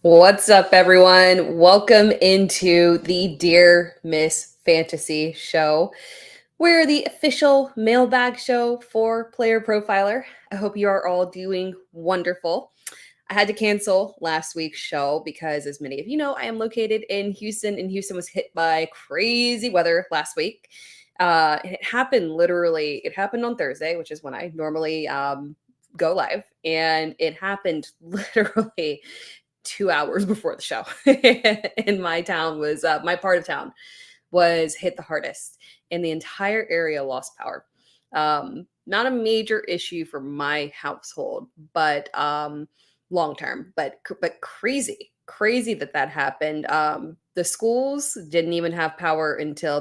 What's up, everyone? Welcome into the Dear Miss Fantasy show. We're the official mailbag show for Player Profiler. I hope you are all doing wonderful. I had to cancel last week's show because, as many of you know, I am located in Houston, and Houston was hit by crazy weather last week. And it happened on Thursday, which is when I normally go live. And it happened literally 2 hours before the show. And my part of town was hit the hardest, and the entire area lost power. Not a major issue for my household, but long term, but crazy that happened. The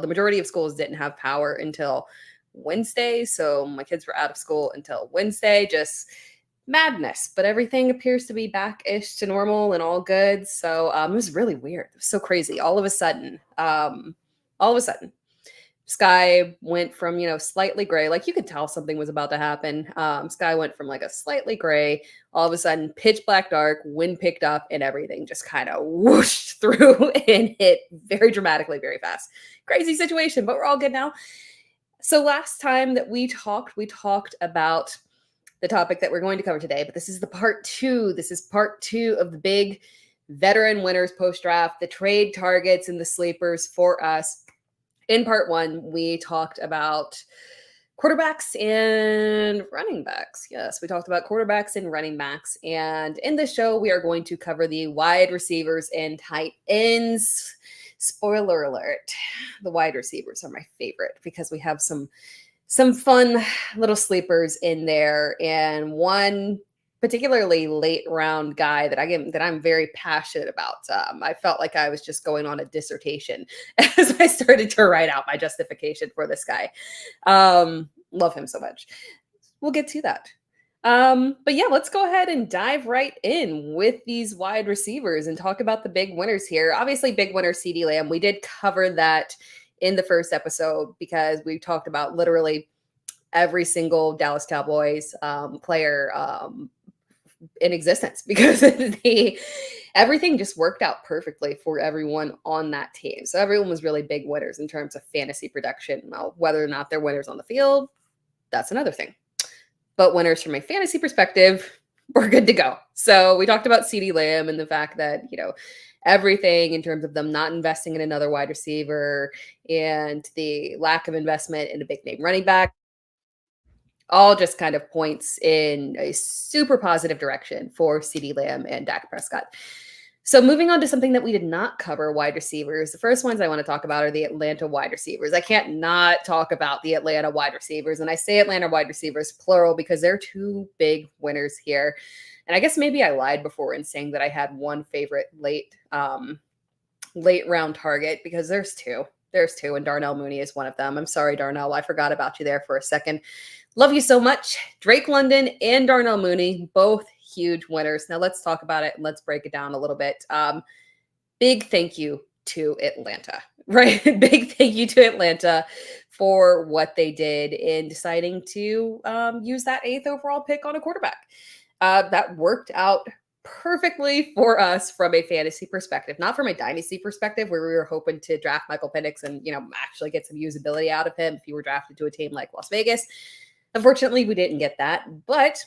majority of schools didn't have power until Wednesday, so my kids were out of school until Wednesday. Just madness, but everything appears to be back-ish to normal and all good. So it was really weird. It was so crazy. All of a sudden, sky went from slightly gray, like you could tell something was about to happen. Sky went from like a slightly gray, all of a sudden pitch black dark, wind picked up, and everything just kind of whooshed through and hit very dramatically, very fast. Crazy situation, but we're all good now. So last time that we talked about the topic that we're going to cover today, but this is the part two. This is part two of the big veteran winners post-draft, the trade targets and the sleepers for us. In part one, we talked about quarterbacks and running backs. Yes, we talked about quarterbacks and running backs. And in this show, we are going to cover the wide receivers and tight ends. Spoiler alert, the wide receivers are my favorite because we have some fun little sleepers in there, and one particularly late round guy that I'm very passionate about. I felt like I was just going on a dissertation as I started to write out my justification for this guy. Love him so much. We'll get to that. But yeah, let's go ahead and dive right in with these wide receivers and talk about the big winners here. Obviously, big winner CeeDee Lamb. We did cover that in the first episode because we talked about literally every single Dallas Cowboys player in existence because everything just worked out perfectly for everyone on that team. So everyone was really big winners in terms of fantasy production. Now, whether or not they're winners on the field, that's another thing. But winners from a fantasy perspective, we're good to go. So we talked about CeeDee Lamb and the fact that, everything in terms of them not investing in another wide receiver and the lack of investment in a big name running back, all just kind of points in a super positive direction for CeeDee Lamb and Dak Prescott. So moving on to something that we did not cover, wide receivers. The first ones I want to talk about are the Atlanta wide receivers. I can't not talk about the Atlanta wide receivers. And I say Atlanta wide receivers plural because they're two big winners here. And I guess maybe I lied before in saying that I had one favorite late round target because there's two. And Darnell Mooney is one of them. I'm sorry, Darnell. I forgot about you there for a second. Love you so much. Drake London and Darnell Mooney, both huge winners. Now let's talk about it and let's break it down a little bit. Big thank you to Atlanta, right? Big thank you to Atlanta for what they did in deciding to use that 8th overall pick on a quarterback. That worked out perfectly for us from a fantasy perspective, not from a dynasty perspective where we were hoping to draft Michael Penix and, actually get some usability out of him if you were drafted to a team like Las Vegas. Unfortunately, we didn't get that, but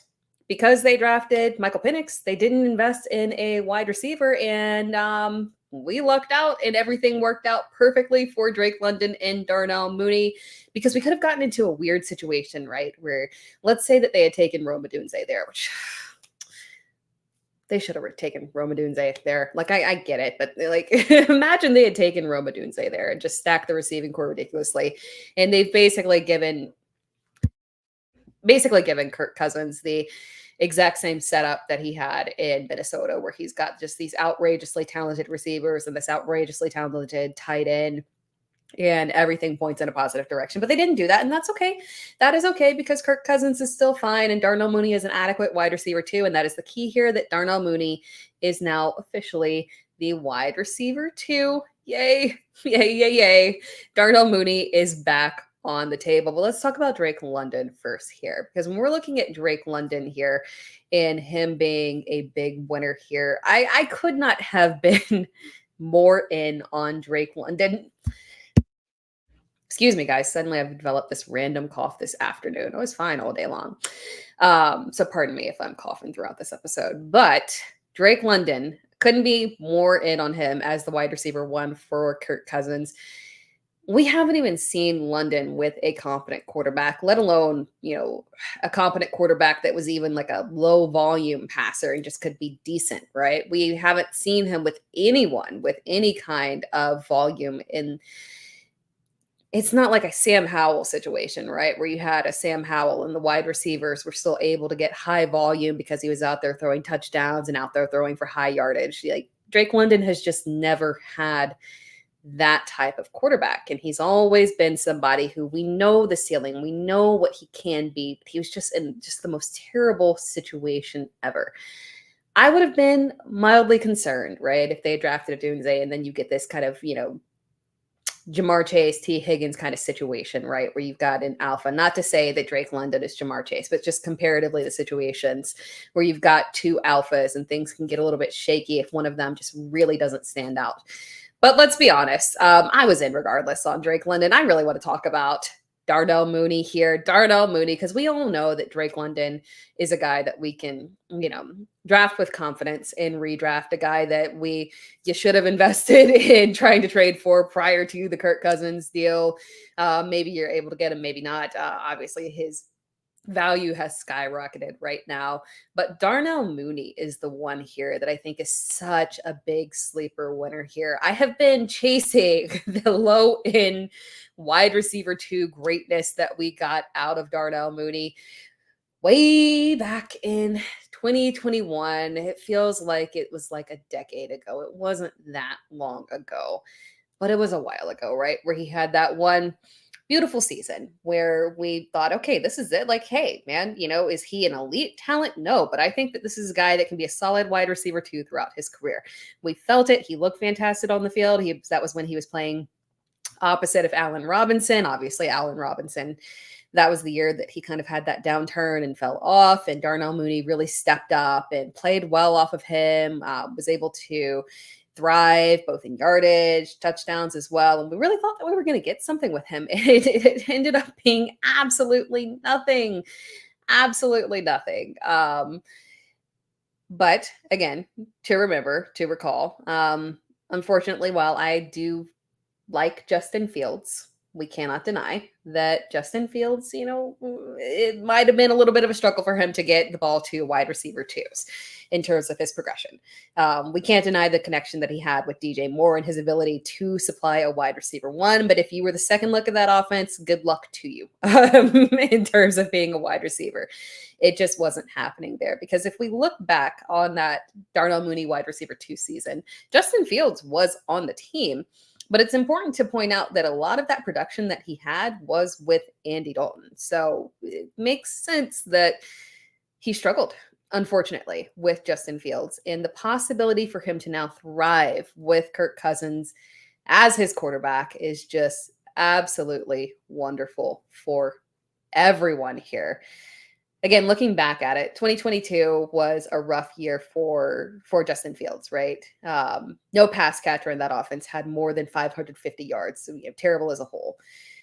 because they drafted Michael Penix, they didn't invest in a wide receiver, and we lucked out, and everything worked out perfectly for Drake London and Darnell Mooney because we could have gotten into a weird situation, right? Where let's say that they had taken Rome Odunze there, which they should have taken Rome Odunze there. Like, I get it, but like, imagine they had taken Rome Odunze there and just stacked the receiving core ridiculously, and they've basically given Kirk Cousins the exact same setup that he had in Minnesota, where he's got just these outrageously talented receivers and this outrageously talented tight end, and everything points in a positive direction. But they didn't do that, and that's okay. That is okay because Kirk Cousins is still fine, and Darnell Mooney is an adequate wide receiver too, and that is the key here, that Darnell Mooney is now officially the wide receiver too. Yay, yay, yay, yay. Darnell Mooney is back on the table. But let's talk about Drake London first here, because when we're looking at Drake London here and him being a big winner here, I could not have been more in on Drake London. Excuse me, guys. Suddenly I've developed this random cough this afternoon. I was fine all day long. So pardon me if I'm coughing throughout this episode. But Drake London, couldn't be more in on him as the wide receiver one for Kirk Cousins. We haven't even seen London with a competent quarterback, let alone, a competent quarterback that was even like a low volume passer and just could be decent, right? We haven't seen him with anyone with any kind of volume in. It's not like a Sam Howell situation, right? Where you had a Sam Howell and the wide receivers were still able to get high volume because he was out there throwing touchdowns and out there throwing for high yardage. Like Drake London has just never had that type of quarterback. And he's always been somebody who we know the ceiling, we know what he can be, but he was just in just the most terrible situation ever. I would have been mildly concerned, right? If they had drafted a Doomsday and then you get this kind of, Jamar Chase, T. Higgins kind of situation, right? Where you've got an alpha. Not to say that Drake London is Jamar Chase, but just comparatively the situations where you've got two alphas and things can get a little bit shaky if one of them just really doesn't stand out. But let's be honest. I was in regardless on Drake London. I really want to talk about Darnell Mooney here. Darnell Mooney, because we all know that Drake London is a guy that we can, draft with confidence and redraft, a guy that you should have invested in trying to trade for prior to the Kirk Cousins deal. Maybe you're able to get him, maybe not. Obviously, his value has skyrocketed right now. But Darnell Mooney is the one here that I think is such a big sleeper winner here. I have been chasing the low end wide receiver 2 greatness that we got out of Darnell Mooney way back in 2021. It feels like it was like a decade ago. It wasn't that long ago, but it was a while ago, right? Where he had that one beautiful season where we thought, okay, this is it. Like, hey, man, is he an elite talent? No, but I think that this is a guy that can be a solid wide receiver 2 throughout his career. We felt it. He looked fantastic on the field. That was when he was playing opposite of Allen Robinson. Obviously, Allen Robinson, that was the year that he kind of had that downturn and fell off. And Darnell Mooney really stepped up and played well off of him, was able to thrive both in yardage, touchdowns as well. And we really thought that we were going to get something with him. It ended up being absolutely nothing. Absolutely nothing. But again, to recall, unfortunately, while I do like Justin Fields, we cannot deny that Justin Fields, it might have been a little bit of a struggle for him to get the ball to wide receiver 2s in terms of his progression. We can't deny the connection that he had with DJ Moore and his ability to supply a wide receiver 1. But if you were the second look at that offense, good luck to you in terms of being a wide receiver. It just wasn't happening there, because if we look back on that Darnell Mooney wide receiver 2 season, Justin Fields was on the team. But it's important to point out that a lot of that production that he had was with Andy Dalton. So it makes sense that he struggled, unfortunately, with Justin Fields. And the possibility for him to now thrive with Kirk Cousins as his quarterback is just absolutely wonderful for everyone here. Again, looking back at it, 2022 was a rough year for Justin Fields, right? No pass catcher in that offense had more than 550 yards. So, terrible as a whole.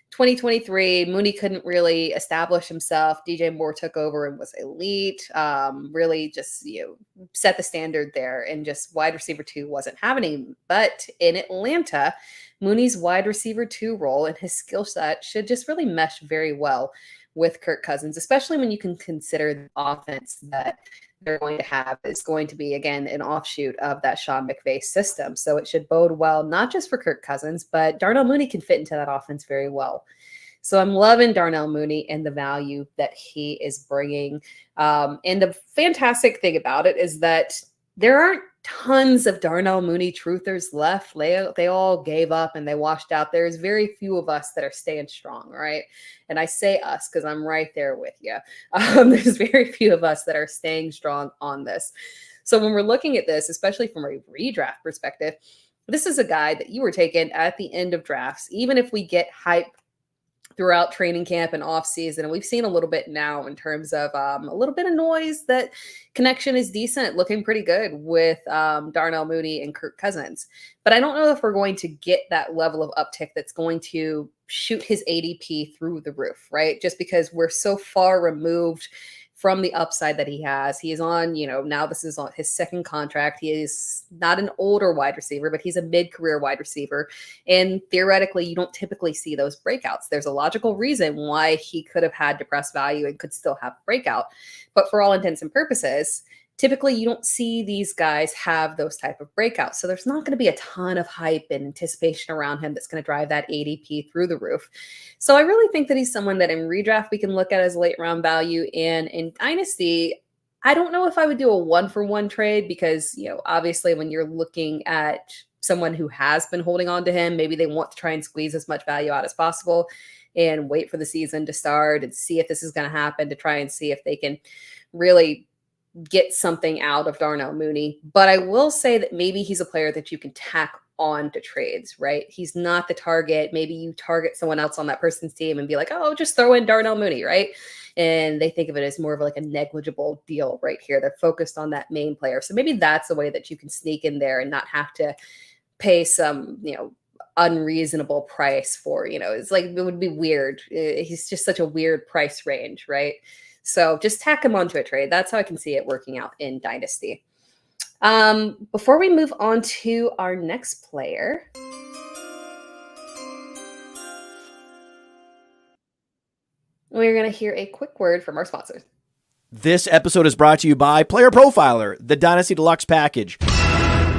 2023, Mooney couldn't really establish himself. DJ Moore took over and was elite. Really just, set the standard there, and just wide receiver 2 wasn't happening. But in Atlanta, Mooney's wide receiver 2 role and his skill set should just really mesh very well with Kirk Cousins, especially when you can consider the offense that they're going to have is going to be, again, an offshoot of that Sean McVay system. So it should bode well, not just for Kirk Cousins, but Darnell Mooney can fit into that offense very well. So I'm loving Darnell Mooney and the value that he is bringing. And the fantastic thing about it is that there aren't tons of Darnell Mooney truthers left. They all gave up and they washed out. There's very few of us that are staying strong, right? And I say us because I'm right there with you. There's very few of us that are staying strong on this. So when we're looking at this, especially from a redraft perspective, this is a guy that you were taking at the end of drafts. Even if we get hype throughout training camp and off season. And we've seen a little bit now in terms of a little bit of noise that connection is decent, looking pretty good with Darnell Mooney and Kirk Cousins. But I don't know if we're going to get that level of uptick that's going to shoot his ADP through the roof, right? Just because we're so far removed from the upside that he has. He is on, now this is on his second contract. He is not an older wide receiver, but he's a mid-career wide receiver. And theoretically, you don't typically see those breakouts. There's a logical reason why he could have had depressed value and could still have breakout. But for all intents and purposes, typically you don't see these guys have those type of breakouts. So there's not going to be a ton of hype and anticipation around him that's going to drive that ADP through the roof. So I really think that he's someone that in redraft we can look at as late round value. And in Dynasty, I don't know if I would do a 1-for-1 trade because, obviously when you're looking at someone who has been holding on to him, maybe they want to try and squeeze as much value out as possible and wait for the season to start and see if this is going to happen to try and see if they can really get something out of Darnell Mooney. But I will say that maybe he's a player that you can tack on to trades, right? He's not the target. Maybe you target someone else on that person's team and be like, oh, just throw in Darnell Mooney, right? And they think of it as more of like a negligible deal right here. They're focused on that main player. So maybe that's a way that you can sneak in there and not have to pay some, unreasonable price for, it's like, it would be weird. He's just such a weird price range, right? So just tack him onto a trade. That's how I can see it working out in Dynasty. Before we move on to our next player, we're going to hear a quick word from our sponsors. This episode is brought to you by Player Profiler, the Dynasty Deluxe package.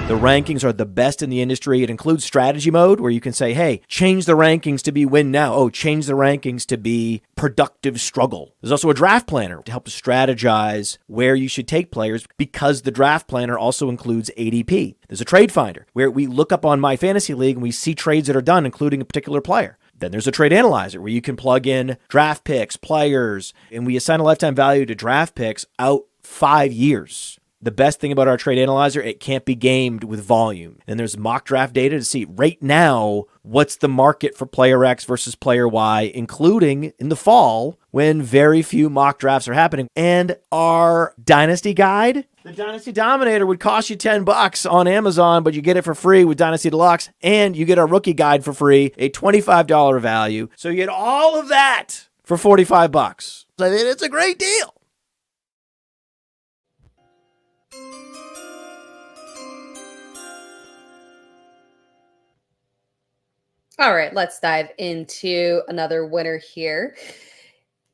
The rankings are the best in the industry. It includes strategy mode where you can say, hey, change the rankings to be win now. Oh, change the rankings to be productive struggle. There's also a draft planner to help strategize where you should take players because the draft planner also includes ADP. There's a trade finder where we look up on My Fantasy League and we see trades that are done, including a particular player. Then there's a trade analyzer where you can plug in draft picks, players, and we assign a lifetime value to draft picks out 5 years. The best thing about our trade analyzer, it can't be gamed with volume. And there's mock draft data to see right now what's the market for player X versus player Y, including in the fall when very few mock drafts are happening. And our Dynasty guide, the Dynasty Dominator, would cost you $10 on Amazon, but you get it for free with Dynasty Deluxe, and you get our rookie guide for free, a $25 value. So you get all of that for $45. I mean, it's a great deal. All right, let's dive into another winner here.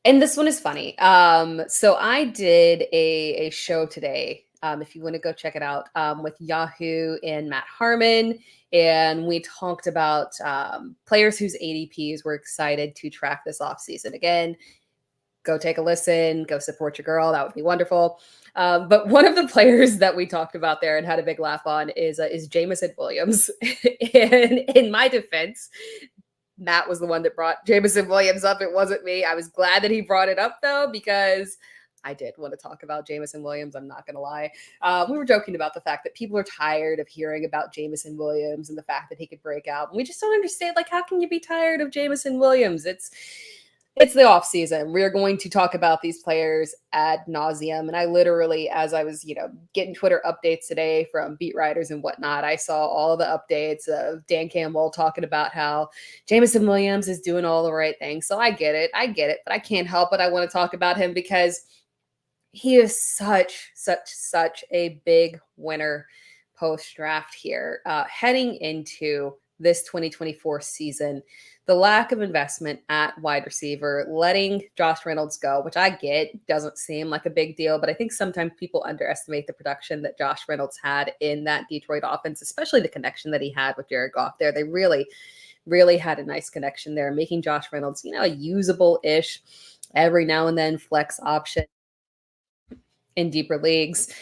And this one is funny. So I did a show today, if you want to go check it out, with Yahoo and Matt Harmon. And we talked about players whose ADPs were excited to track this offseason. Again, go take a listen, go support your girl. That would be wonderful. But one of the players that we talked about there and had a big laugh on is Jameson Williams. And in my defense, Matt was the one that brought Jameson Williams up. It wasn't me. I was glad that he brought it up, though, because I did want to talk about Jameson Williams. I'm not going to lie. We were joking about the fact that people are tired of hearing about Jameson Williams and the fact that he could break out. And we just don't understand, like, how can you be tired of Jameson Williams? It's the off season. We're going to talk about these players ad nauseum. And I literally, as I was, getting Twitter updates today from beat writers and whatnot, I saw all of the updates of Dan Campbell talking about how Jameson Williams is doing all the right things. So I get it, but I can't help it. I want to talk about him because he is such a big winner post-draft here. Heading into this 2024 season, the lack of investment at wide receiver, letting Josh Reynolds go, which I get, doesn't seem like a big deal, but I think sometimes people underestimate the production that Josh Reynolds had in that Detroit offense, especially the connection that he had with Jared Goff there. They really had a nice connection there, making Josh Reynolds, a usable-ish, every now and then flex option in deeper leagues,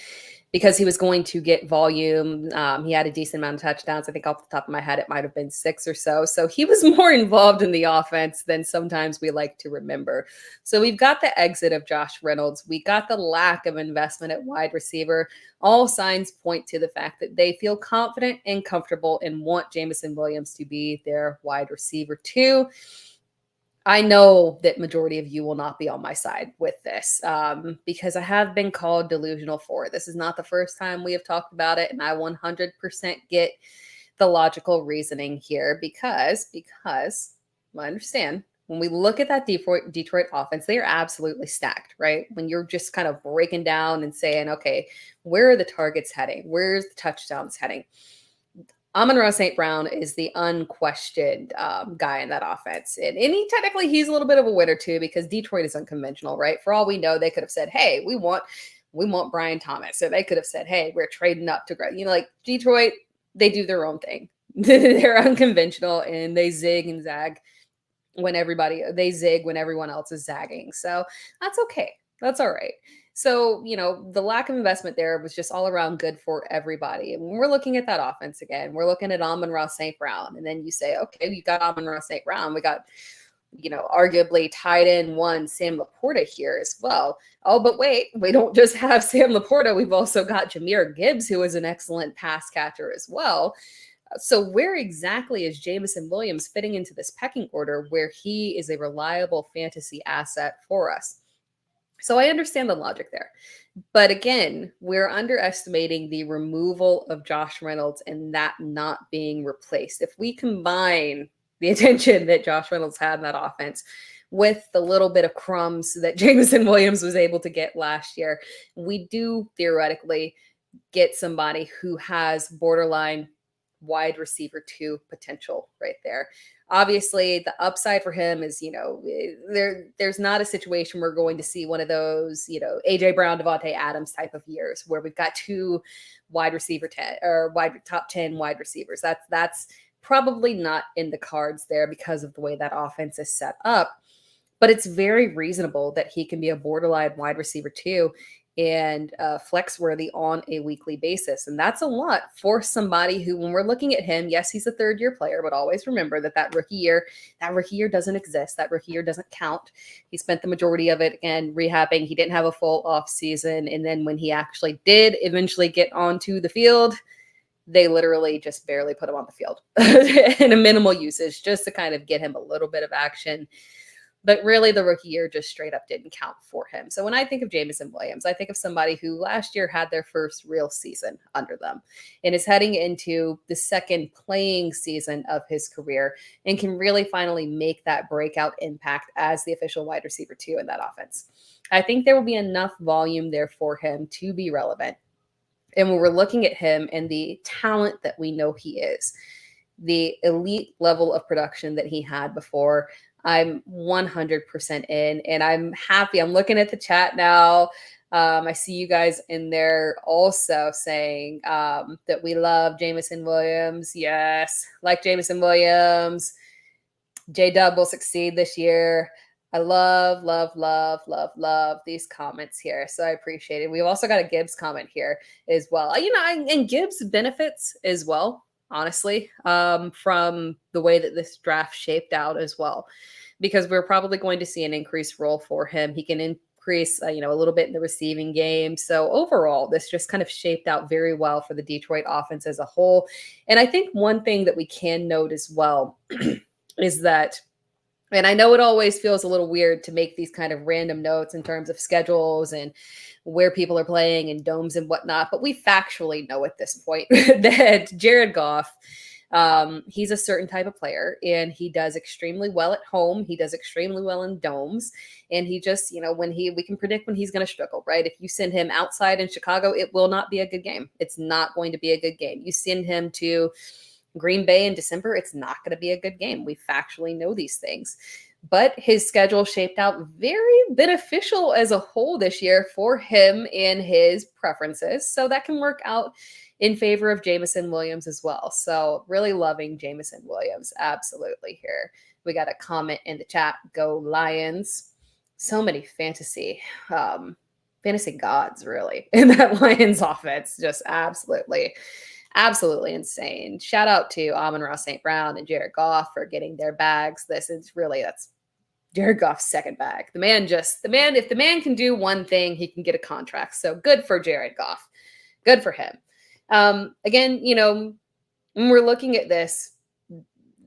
because he was going to get volume. He had a decent amount of touchdowns. I think off the top of my head, it might have been 6 or so. So he was more involved in the offense than sometimes we like to remember. So we've got the exit of Josh Reynolds. We got the lack of investment at wide receiver. All signs point to the fact that they feel confident and comfortable and want Jameson Williams to be their wide receiver too. I know that majority of you will not be on my side with this, because I have been called delusional for it. This is not the first time we have talked about it, and I 100% get the logical reasoning here because I understand when we look at that Detroit offense, they are absolutely stacked, right? When you're just kind of breaking down and saying, okay, where are the targets heading? Where's the touchdowns heading? Amon-Ra St. Brown is the unquestioned guy in that offense. And technically he's a little bit of a winner too, because Detroit is unconventional, right? For all we know, they could have said, hey, we want Brian Thomas. So they could have said, hey, we're trading up to grow. Like Detroit, they do their own thing. They're unconventional and they zig and zag they zig when everyone else is zagging. So that's okay. That's all right. So, the lack of investment there was just all around good for everybody. And when we're looking at that offense again, we're looking at Amon-Ra St. Brown. And then you say, okay, you got Amon-Ra St. Brown. We got, arguably tied in one Sam Laporta here as well. Oh, but wait, we don't just have Sam Laporta. We've also got Jahmyr Gibbs, who is an excellent pass catcher as well. So where exactly is Jameson Williams fitting into this pecking order where he is a reliable fantasy asset for us? So I understand the logic there. But again, we're underestimating the removal of Josh Reynolds and that not being replaced. If we combine the attention that Josh Reynolds had in that offense with the little bit of crumbs that Jameson Williams was able to get last year, we do theoretically get somebody who has borderline wide receiver 2 potential right there. Obviously, the upside for him is, there's not a situation we're going to see one of those, AJ Brown, Javonte Adams type of years where we've got 2 wide receiver 10 or top 10 wide receivers. That's probably not in the cards there because of the way that offense is set up. But it's very reasonable that he can be a borderline wide receiver 2 and flex worthy on a weekly basis. And that's a lot for somebody who, when we're looking at him, yes, he's a third-year player, but always remember that rookie year doesn't exist. That rookie year doesn't count. He spent the majority of it in rehabbing. He didn't have a full off season. And then when he actually did eventually get onto the field, they literally just barely put him on the field in a minimal usage just to kind of get him a little bit of action. But really, the rookie year just straight up didn't count for him. So when I think of Jameson Williams, I think of somebody who last year had their first real season under them and is heading into the second playing season of his career and can really finally make that breakout impact as the official wide receiver 2 in that offense. I think there will be enough volume there for him to be relevant. And when we're looking at him and the talent that we know he is, the elite level of production that he had before, I'm 100% in, and I'm happy. I'm looking at the chat now. I see you guys in there also saying that we love Jameson Williams. Yes, like Jameson Williams. J-Dub will succeed this year. I love these comments here. So I appreciate it. We've also got a Gibbs comment here as well. And Gibbs benefits as well, honestly, from the way that this draft shaped out as well, because we're probably going to see an increased role for him. He can increase, a little bit in the receiving game. So overall, this just kind of shaped out very well for the Detroit offense as a whole. And I think one thing that we can note as well is that, and I know it always feels a little weird to make these kind of random notes in terms of schedules and where people are playing and domes and whatnot, but we factually know at this point that Jared Goff, he's a certain type of player, and he does extremely well at home. He does extremely well in domes, and he just, we can predict when he's going to struggle, right? If you send him outside in Chicago, it will not be a good game. It's not going to be a good game. You send him to Green Bay in December, it's not going to be a good game. We factually know these things. But his schedule shaped out very beneficial as a whole this year for him and his preferences. So that can work out in favor of Jameson Williams as well. So really loving Jameson Williams. Absolutely here. We got a comment in the chat. Go Lions. So many fantasy gods really in that Lions offense. Just absolutely insane. Shout out to Amon-Ra St. Brown and Jared Goff for getting their bags. That's Jared Goff's second bag. If the man can do one thing, he can get a contract. So good for Jared Goff. Good for him. Again, when we're looking at this,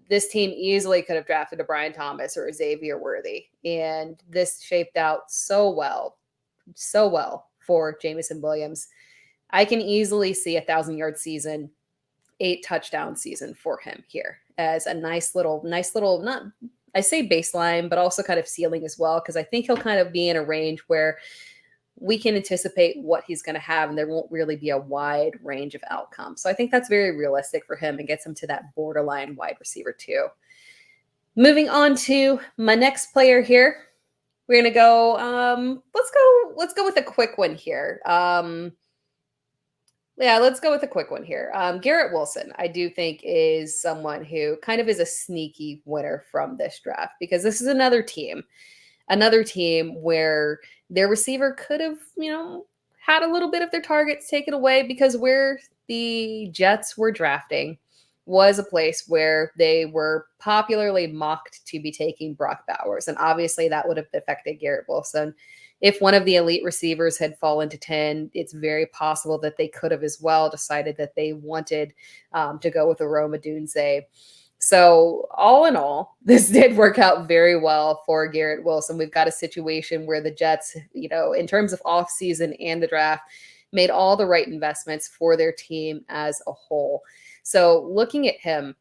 this team easily could have drafted a Brian Thomas or a Xavier Worthy. And this shaped out so well for Jameson Williams. I can easily see 1,000-yard season, 8 touchdown season for him here as a nice little, not, I say baseline, but also kind of ceiling as well, because I think he'll kind of be in a range where we can anticipate what he's going to have, and there won't really be a wide range of outcomes. So I think that's very realistic for him and gets him to that borderline wide receiver too. Moving on to my next player here. We're going to go, let's go with a quick one here. Let's go with a quick one here. Garrett Wilson, I do think, is someone who kind of is a sneaky winner from this draft, because this is another team where their receiver could have, had a little bit of their targets taken away, because where the Jets were drafting was a place where they were popularly mocked to be taking Brock Bowers. And obviously that would have affected Garrett Wilson. If one of the elite receivers had fallen to 10, it's very possible that they could have as well decided that they wanted to go with Rome Odunze. So all in all, this did work out very well for Garrett Wilson. We've got a situation where the Jets, in terms of offseason and the draft, made all the right investments for their team as a whole. So looking at him,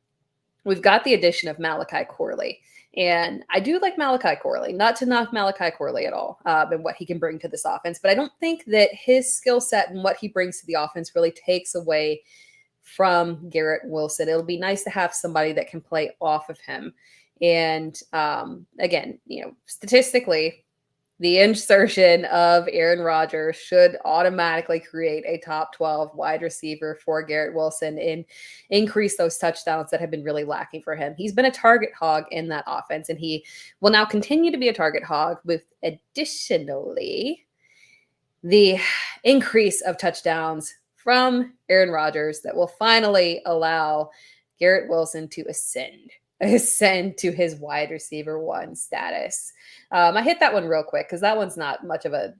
we've got the addition of Malachi Corley. And I do like Malachi Corley, not to knock Malachi Corley at all, and what he can bring to this offense. But I don't think that his skill set and what he brings to the offense really takes away from Garrett Wilson. It'll be nice to have somebody that can play off of him. And again, statistically, the insertion of Aaron Rodgers should automatically create a top 12 wide receiver for Garrett Wilson and increase those touchdowns that have been really lacking for him. He's been a target hog in that offense, and he will now continue to be a target hog with additionally the increase of touchdowns from Aaron Rodgers that will finally allow Garrett Wilson to ascend to his wide receiver 1 status. I hit that one real quick because that one's not much of a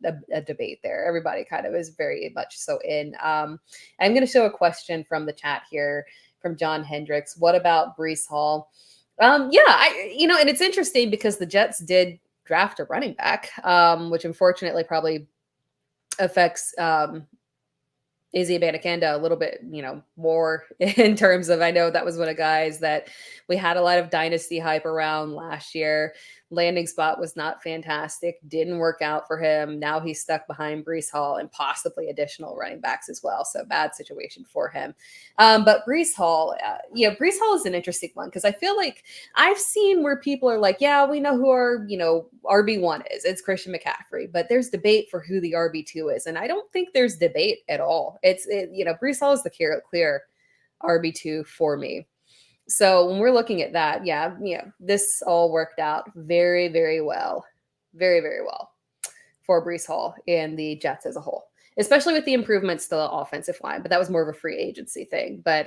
debate there. Everybody kind of is very much so in. I'm going to show a question from the chat here from John Hendricks. What about Breece Hall? And it's interesting because the Jets did draft a running back, which unfortunately probably affects Izzy Abanikanda a little bit, more in terms of, I know that was one of guys that we had a lot of dynasty hype around last year. Landing spot was not fantastic. Didn't work out for him. Now he's stuck behind Breece Hall and possibly additional running backs as well. So bad situation for him. But Breece Hall, Breece Hall is an interesting one because I feel like I've seen where people are like, yeah, we know who our, RB1 is. It's Christian McCaffrey, but there's debate for who the RB2 is. And I don't think there's debate at all. Breece Hall is the clear RB2 for me. So when we're looking at that, this all worked out very, very well. Very, very well for Breece Hall and the Jets as a whole, especially with the improvements to the offensive line. But that was more of a free agency thing. But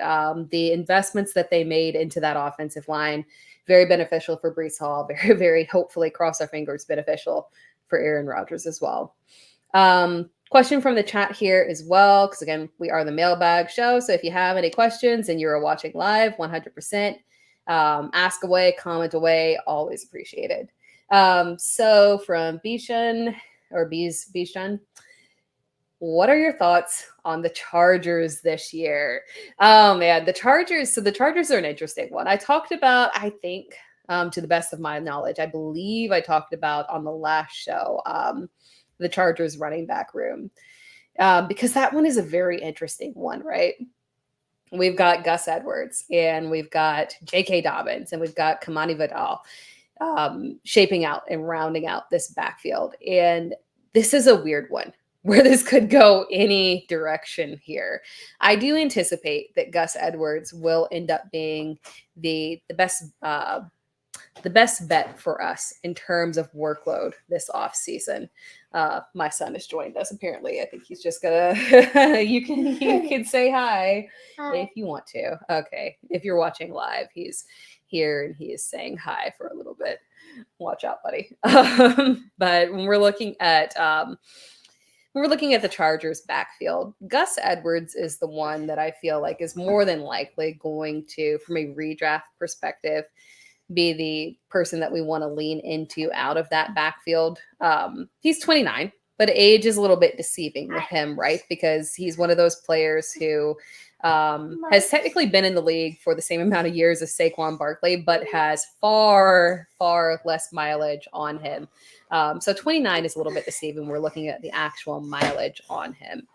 the investments that they made into that offensive line, very beneficial for Breece Hall. Very, very, hopefully, cross our fingers, beneficial for Aaron Rodgers as well. Question from the chat here as well, because again, we are the mailbag show. So if you have any questions and you're watching live, 100%, ask away, comment away, always appreciated. So from Bishan, what are your thoughts on the Chargers this year? Oh man, the Chargers. So the Chargers are an interesting one. I talked about, I think, to the best of my knowledge, I believe I talked about on the last show, the Chargers running back room, because that one is a very interesting one, right? We've got Gus Edwards and we've got J.K. Dobbins and we've got Kamani Vidal shaping out and rounding out this backfield. And this is a weird one where this could go any direction here. I do anticipate that Gus Edwards will end up being the best bet for us in terms of workload this offseason. My son has joined us. Apparently, I think he's just gonna. you can say hi if you want to. Okay, if you're watching live, he's here and he is saying hi for a little bit. Watch out, buddy. But when we're looking at we're looking at the Chargers backfield. Gus Edwards is the one that I feel like is more than likely going to, from a redraft perspective, be the person that we want to lean into out of that backfield. He's 29, but age is a little bit deceiving with him, right? Because he's one of those players who has technically been in the league for the same amount of years as Saquon Barkley, but has far, far less mileage on him. So 29 is a little bit deceiving. We're looking at the actual mileage on him.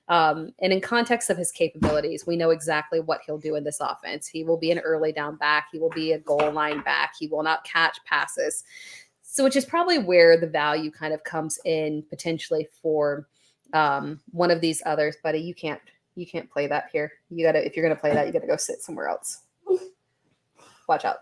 And in context of his capabilities, we know exactly what he'll do in this offense. He will be an early down back. He will be a goal line back. He will not catch passes. So which is probably where the value kind of comes in potentially for one of these others. Buddy, you can't play that here. You gotta, if you're gonna play that, you gotta go sit somewhere else. Watch out.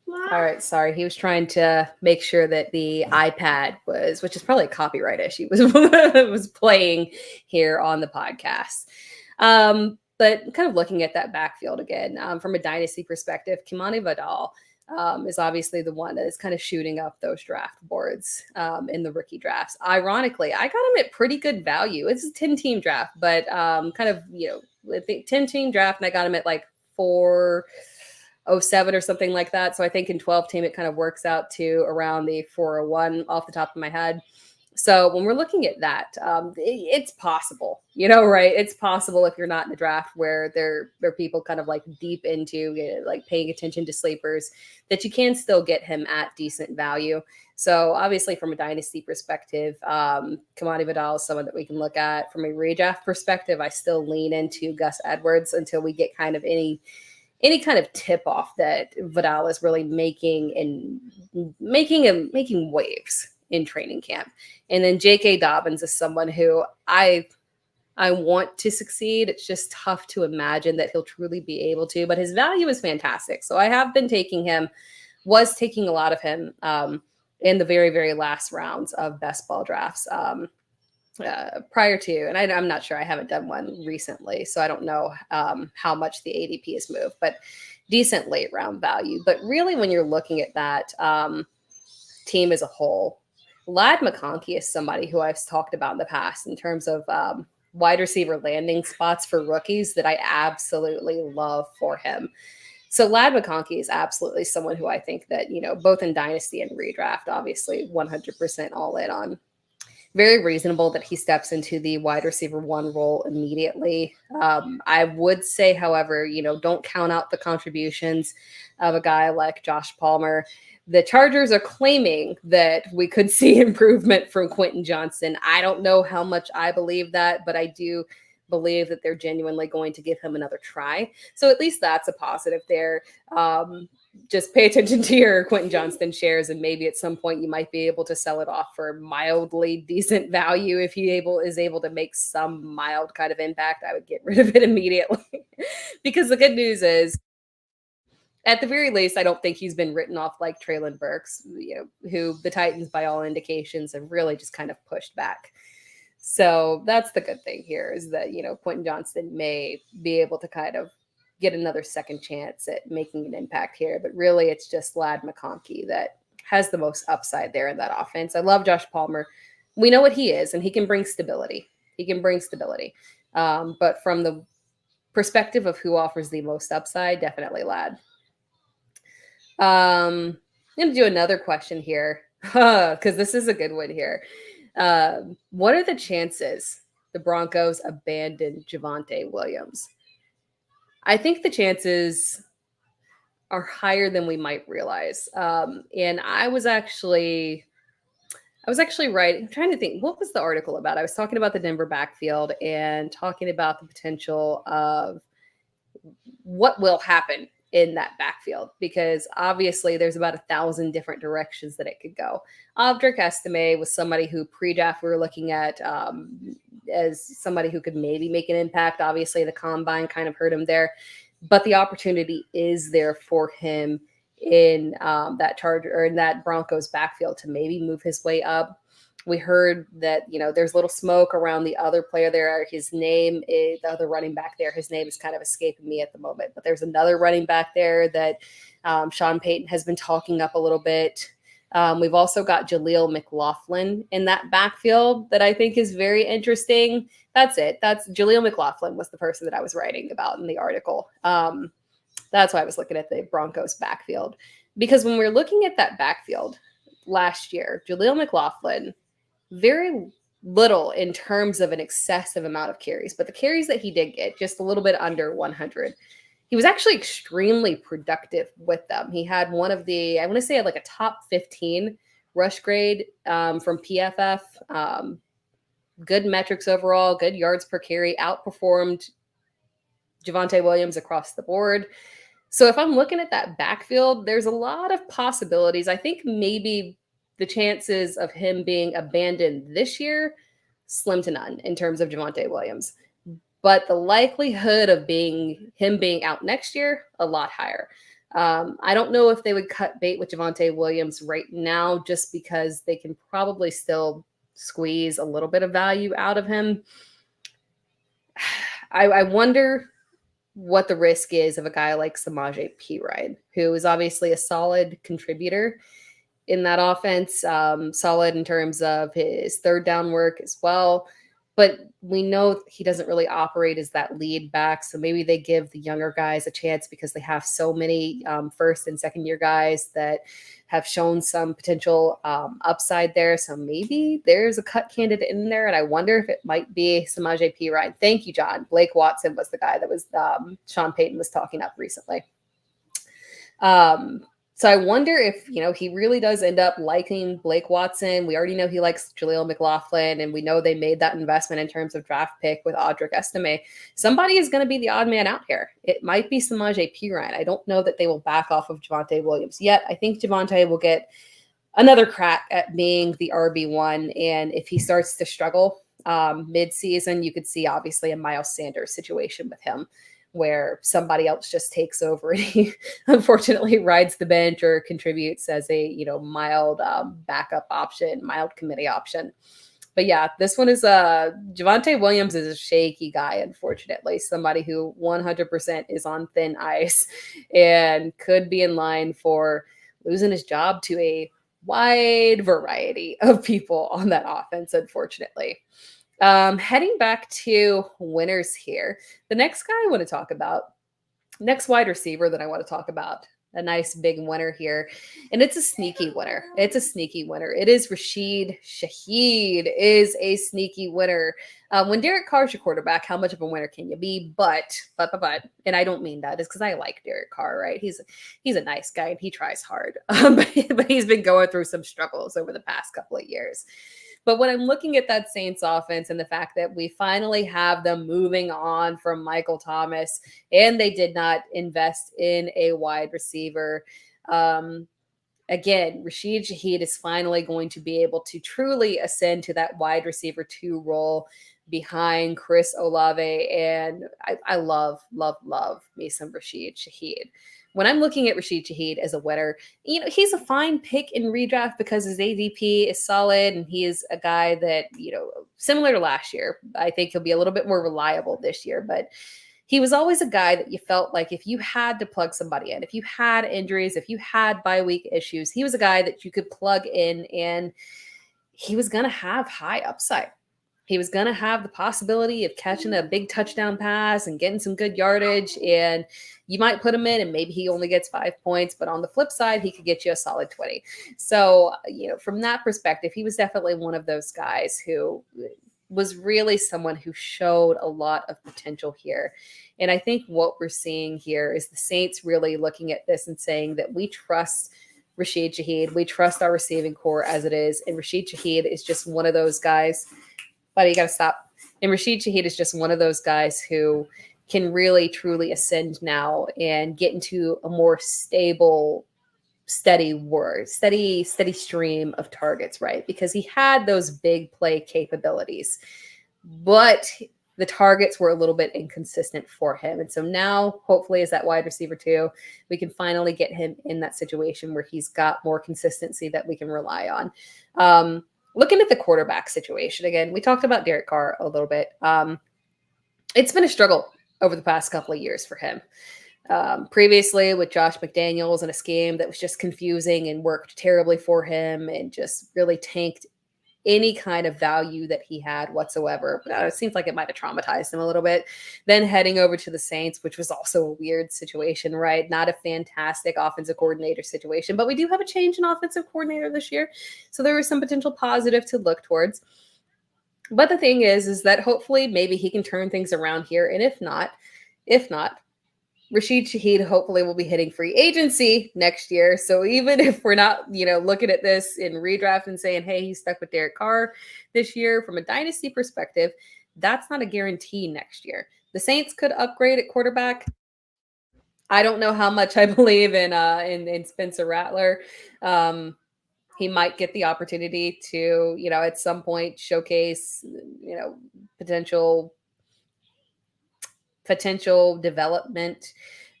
All right, sorry. He was trying to make sure that the iPad was, which is probably a copyright issue, was playing here on the podcast. But kind of looking at that backfield again, from a dynasty perspective, Kimani Vidal is obviously the one that is kind of shooting up those draft boards in the rookie drafts. Ironically, I got him at pretty good value. It's a 10-team draft, but kind of, with the 10-team draft, and I got him at like 407 or something like that. So I think in 12-team, it kind of works out to around the 401 off the top of my head. So when we're looking at that, it's possible, right? It's possible if you're not in the draft where there are people kind of like deep into like paying attention to sleepers, that you can still get him at decent value. So obviously from a dynasty perspective, Kimani Vidal is someone that we can look at. From a redraft perspective, I still lean into Gus Edwards until we get kind of any kind of tip off that Vidal is really making waves in training camp. And then J.K. Dobbins is someone who I want to succeed. It's just tough to imagine that he'll truly be able to, but his value is fantastic. So I have been taking a lot of him in the very, very last rounds of best ball drafts prior to, and I'm not sure, I haven't done one recently, so I don't know how much the ADP has moved, but decent late round value. But really when you're looking at that team as a whole, Ladd McConkey is somebody who I've talked about in the past in terms of wide receiver landing spots for rookies that I absolutely love for him. So Ladd McConkey is absolutely someone who I think that, both in dynasty and redraft, obviously 100% all in on. Very reasonable that he steps into the wide receiver one role immediately. I would say, however, don't count out the contributions of a guy like Josh Palmer. The Chargers are claiming that we could see improvement from Quentin Johnston. I don't know how much I believe that, but I do believe that they're genuinely going to give him another try. So at least that's a positive there. Just pay attention to your Quentin Johnston shares, and maybe at some point you might be able to sell it off for mildly decent value. If he is able to make some mild kind of impact, I would get rid of it immediately. Because the good news is, at the very least, I don't think he's been written off like Treylon Burks, who the Titans, by all indications, have really just kind of pushed back. So that's the good thing here, is that, Quentin Johnston may be able to kind of get another second chance at making an impact here. But really, it's just Ladd McConkey that has the most upside there in that offense. I love Josh Palmer. We know what he is, and he can bring stability. But from the perspective of who offers the most upside, definitely Ladd. I'm going to do another question here because this is a good one here. What are the chances the Broncos abandon Javonte Williams? I think the chances are higher than we might realize. And I was actually right. I'm trying to think, what was the article about? I was talking about the Denver backfield and talking about the potential of what will happen in that backfield, because obviously there's about 1,000 different directions that it could go. Audric Estime was somebody who pre-draft we were looking at as somebody who could maybe make an impact. Obviously the combine kind of hurt him there, but the opportunity is there for him in that Charger or in that Broncos backfield to maybe move his way up. We heard that, there's a little smoke around the other player there. His name is the other running back there. His name is kind of escaping me at the moment, but there's another running back there that Sean Payton has been talking up a little bit. We've also got Jaleel McLaughlin in that backfield that I think is very interesting. That's it. That's Jaleel McLaughlin was the person that I was writing about in the article. That's why I was looking at the Broncos backfield. Because when we're looking at that backfield last year, Jaleel McLaughlin, very little in terms of an excessive amount of carries, but the carries that he did get, just a little bit under 100. He was actually extremely productive with them. He had one of the, I want to say like a top 15 rush grade from PFF. Good metrics overall, good yards per carry, outperformed Javonte Williams across the board. So if I'm looking at that backfield, there's a lot of possibilities. I think maybe the chances of him being abandoned this year, slim to none in terms of Javonte Williams. But the likelihood of him being out next year, a lot higher. I don't know if they would cut bait with Javonte Williams right now, just because they can probably still squeeze a little bit of value out of him. I wonder what the risk is of a guy like Samaje Perine, who is obviously a solid contributor in that offense, solid in terms of his third down work as well. But we know he doesn't really operate as that lead back. So maybe they give the younger guys a chance because they have so many first and second year guys that have shown some potential upside there. So maybe there's a cut candidate in there. And I wonder if it might be Samaje Perine. Thank you, John. Blake Watson was the guy that was Sean Payton was talking up recently. So I wonder if, he really does end up liking Blake Watson. We already know he likes Jaleel McLaughlin, and we know they made that investment in terms of draft pick with Audric Estime. Somebody is going to be the odd man out here. It might be Samaje Perine. I don't know that they will back off of Javonte Williams yet. I think Javonte will get another crack at being the RB1, and if he starts to struggle mid-season, you could see obviously a Miles Sanders situation with him, where somebody else just takes over and he unfortunately rides the bench or contributes as a, mild backup option, mild committee option. But yeah, this one is Javonte Williams is a shaky guy, unfortunately, somebody who 100% is on thin ice and could be in line for losing his job to a wide variety of people on that offense, unfortunately. Heading back to winners here. The next guy I want to talk about, next wide receiver that I want to talk about, a nice big winner here. And it's a sneaky winner. It is Rashid. Shaheed is a sneaky winner. When Derek Carr's your quarterback, how much of a winner can you be? But, and I don't mean that, it's because I like Derek Carr, right? He's a nice guy and he tries hard. But he's been going through some struggles over the past couple of years. But when I'm looking at that Saints offense and the fact that we finally have them moving on from Michael Thomas, and they did not invest in a wide receiver, again, Rashid Shaheed is finally going to be able to truly ascend to that wide receiver 2 role behind Chris Olave. And I love me some Rashid Shaheed. When I'm looking at Rashid Shaheed as a winner, he's a fine pick in redraft because his ADP is solid and he is a guy that, similar to last year, I think he'll be a little bit more reliable this year, but he was always a guy that you felt like if you had to plug somebody in, if you had injuries, if you had bye week issues, he was a guy that you could plug in and he was going to have high upside. He was going to have the possibility of catching a big touchdown pass and getting some good yardage. And you might put him in and maybe he only gets 5 points. But on the flip side, he could get you a solid 20. So, from that perspective, he was definitely one of those guys who was really someone who showed a lot of potential here. And I think what we're seeing here is the Saints really looking at this and saying that we trust Rashid Shaheed. We trust our receiving core as it is. And Rashid Shaheed is just one of those guys. Buddy, you got to stop. And Rashid Shaheed is just one of those guys who can really, truly ascend now and get into a more stable, steady stream of targets, right? Because he had those big play capabilities, but the targets were a little bit inconsistent for him. And so now, hopefully, as that wide receiver 2, we can finally get him in that situation where he's got more consistency that we can rely on. Looking at the quarterback situation, again, we talked about Derek Carr a little bit. It's been a struggle over the past couple of years for him. Previously with Josh McDaniels and a scheme that was just confusing and worked terribly for him and just really tanked any kind of value that he had whatsoever. It seems like it might have traumatized him a little bit. Then heading over to the Saints, which was also a weird situation, right? Not a fantastic offensive coordinator situation, but we do have a change in offensive coordinator this year. So there was some potential positive to look towards. But the thing is that hopefully maybe he can turn things around here. And if not, Rashid Shaheed hopefully will be hitting free agency next year. So even if we're not, looking at this in redraft and saying, hey, he's stuck with Derek Carr this year from a dynasty perspective, that's not a guarantee next year. The Saints could upgrade at quarterback. I don't know how much I believe in Spencer Rattler. He might get the opportunity to, at some point showcase, potential development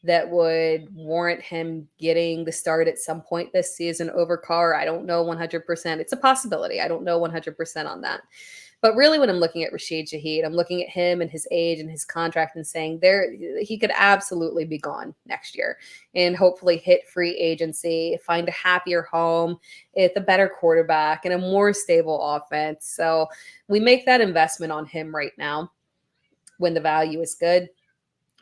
that would warrant him getting the start at some point this season over Carr. I don't know 100%. It's a possibility. I don't know 100% on that. But really, when I'm looking at Rashid Shaheed, I'm looking at him and his age and his contract and saying he could absolutely be gone next year and hopefully hit free agency, find a happier home, with a better quarterback and a more stable offense. So we make that investment on him right now when the value is good.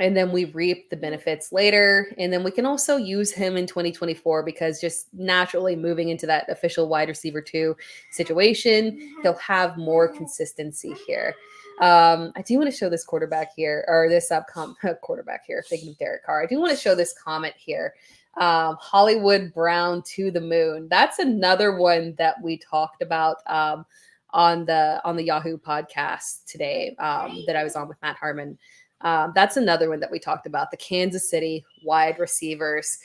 And then we reap the benefits later. And then we can also use him in 2024 because just naturally moving into that official wide receiver 2 situation, he'll have more consistency here. I do want to show this quarterback here, or this quarterback here, thinking of Derek Carr. I do want to show this comment here. Hollywood Brown to the moon. That's another one that we talked about on the Yahoo podcast today that I was on with Matt Harmon. That's another one that we talked about, the Kansas City wide receivers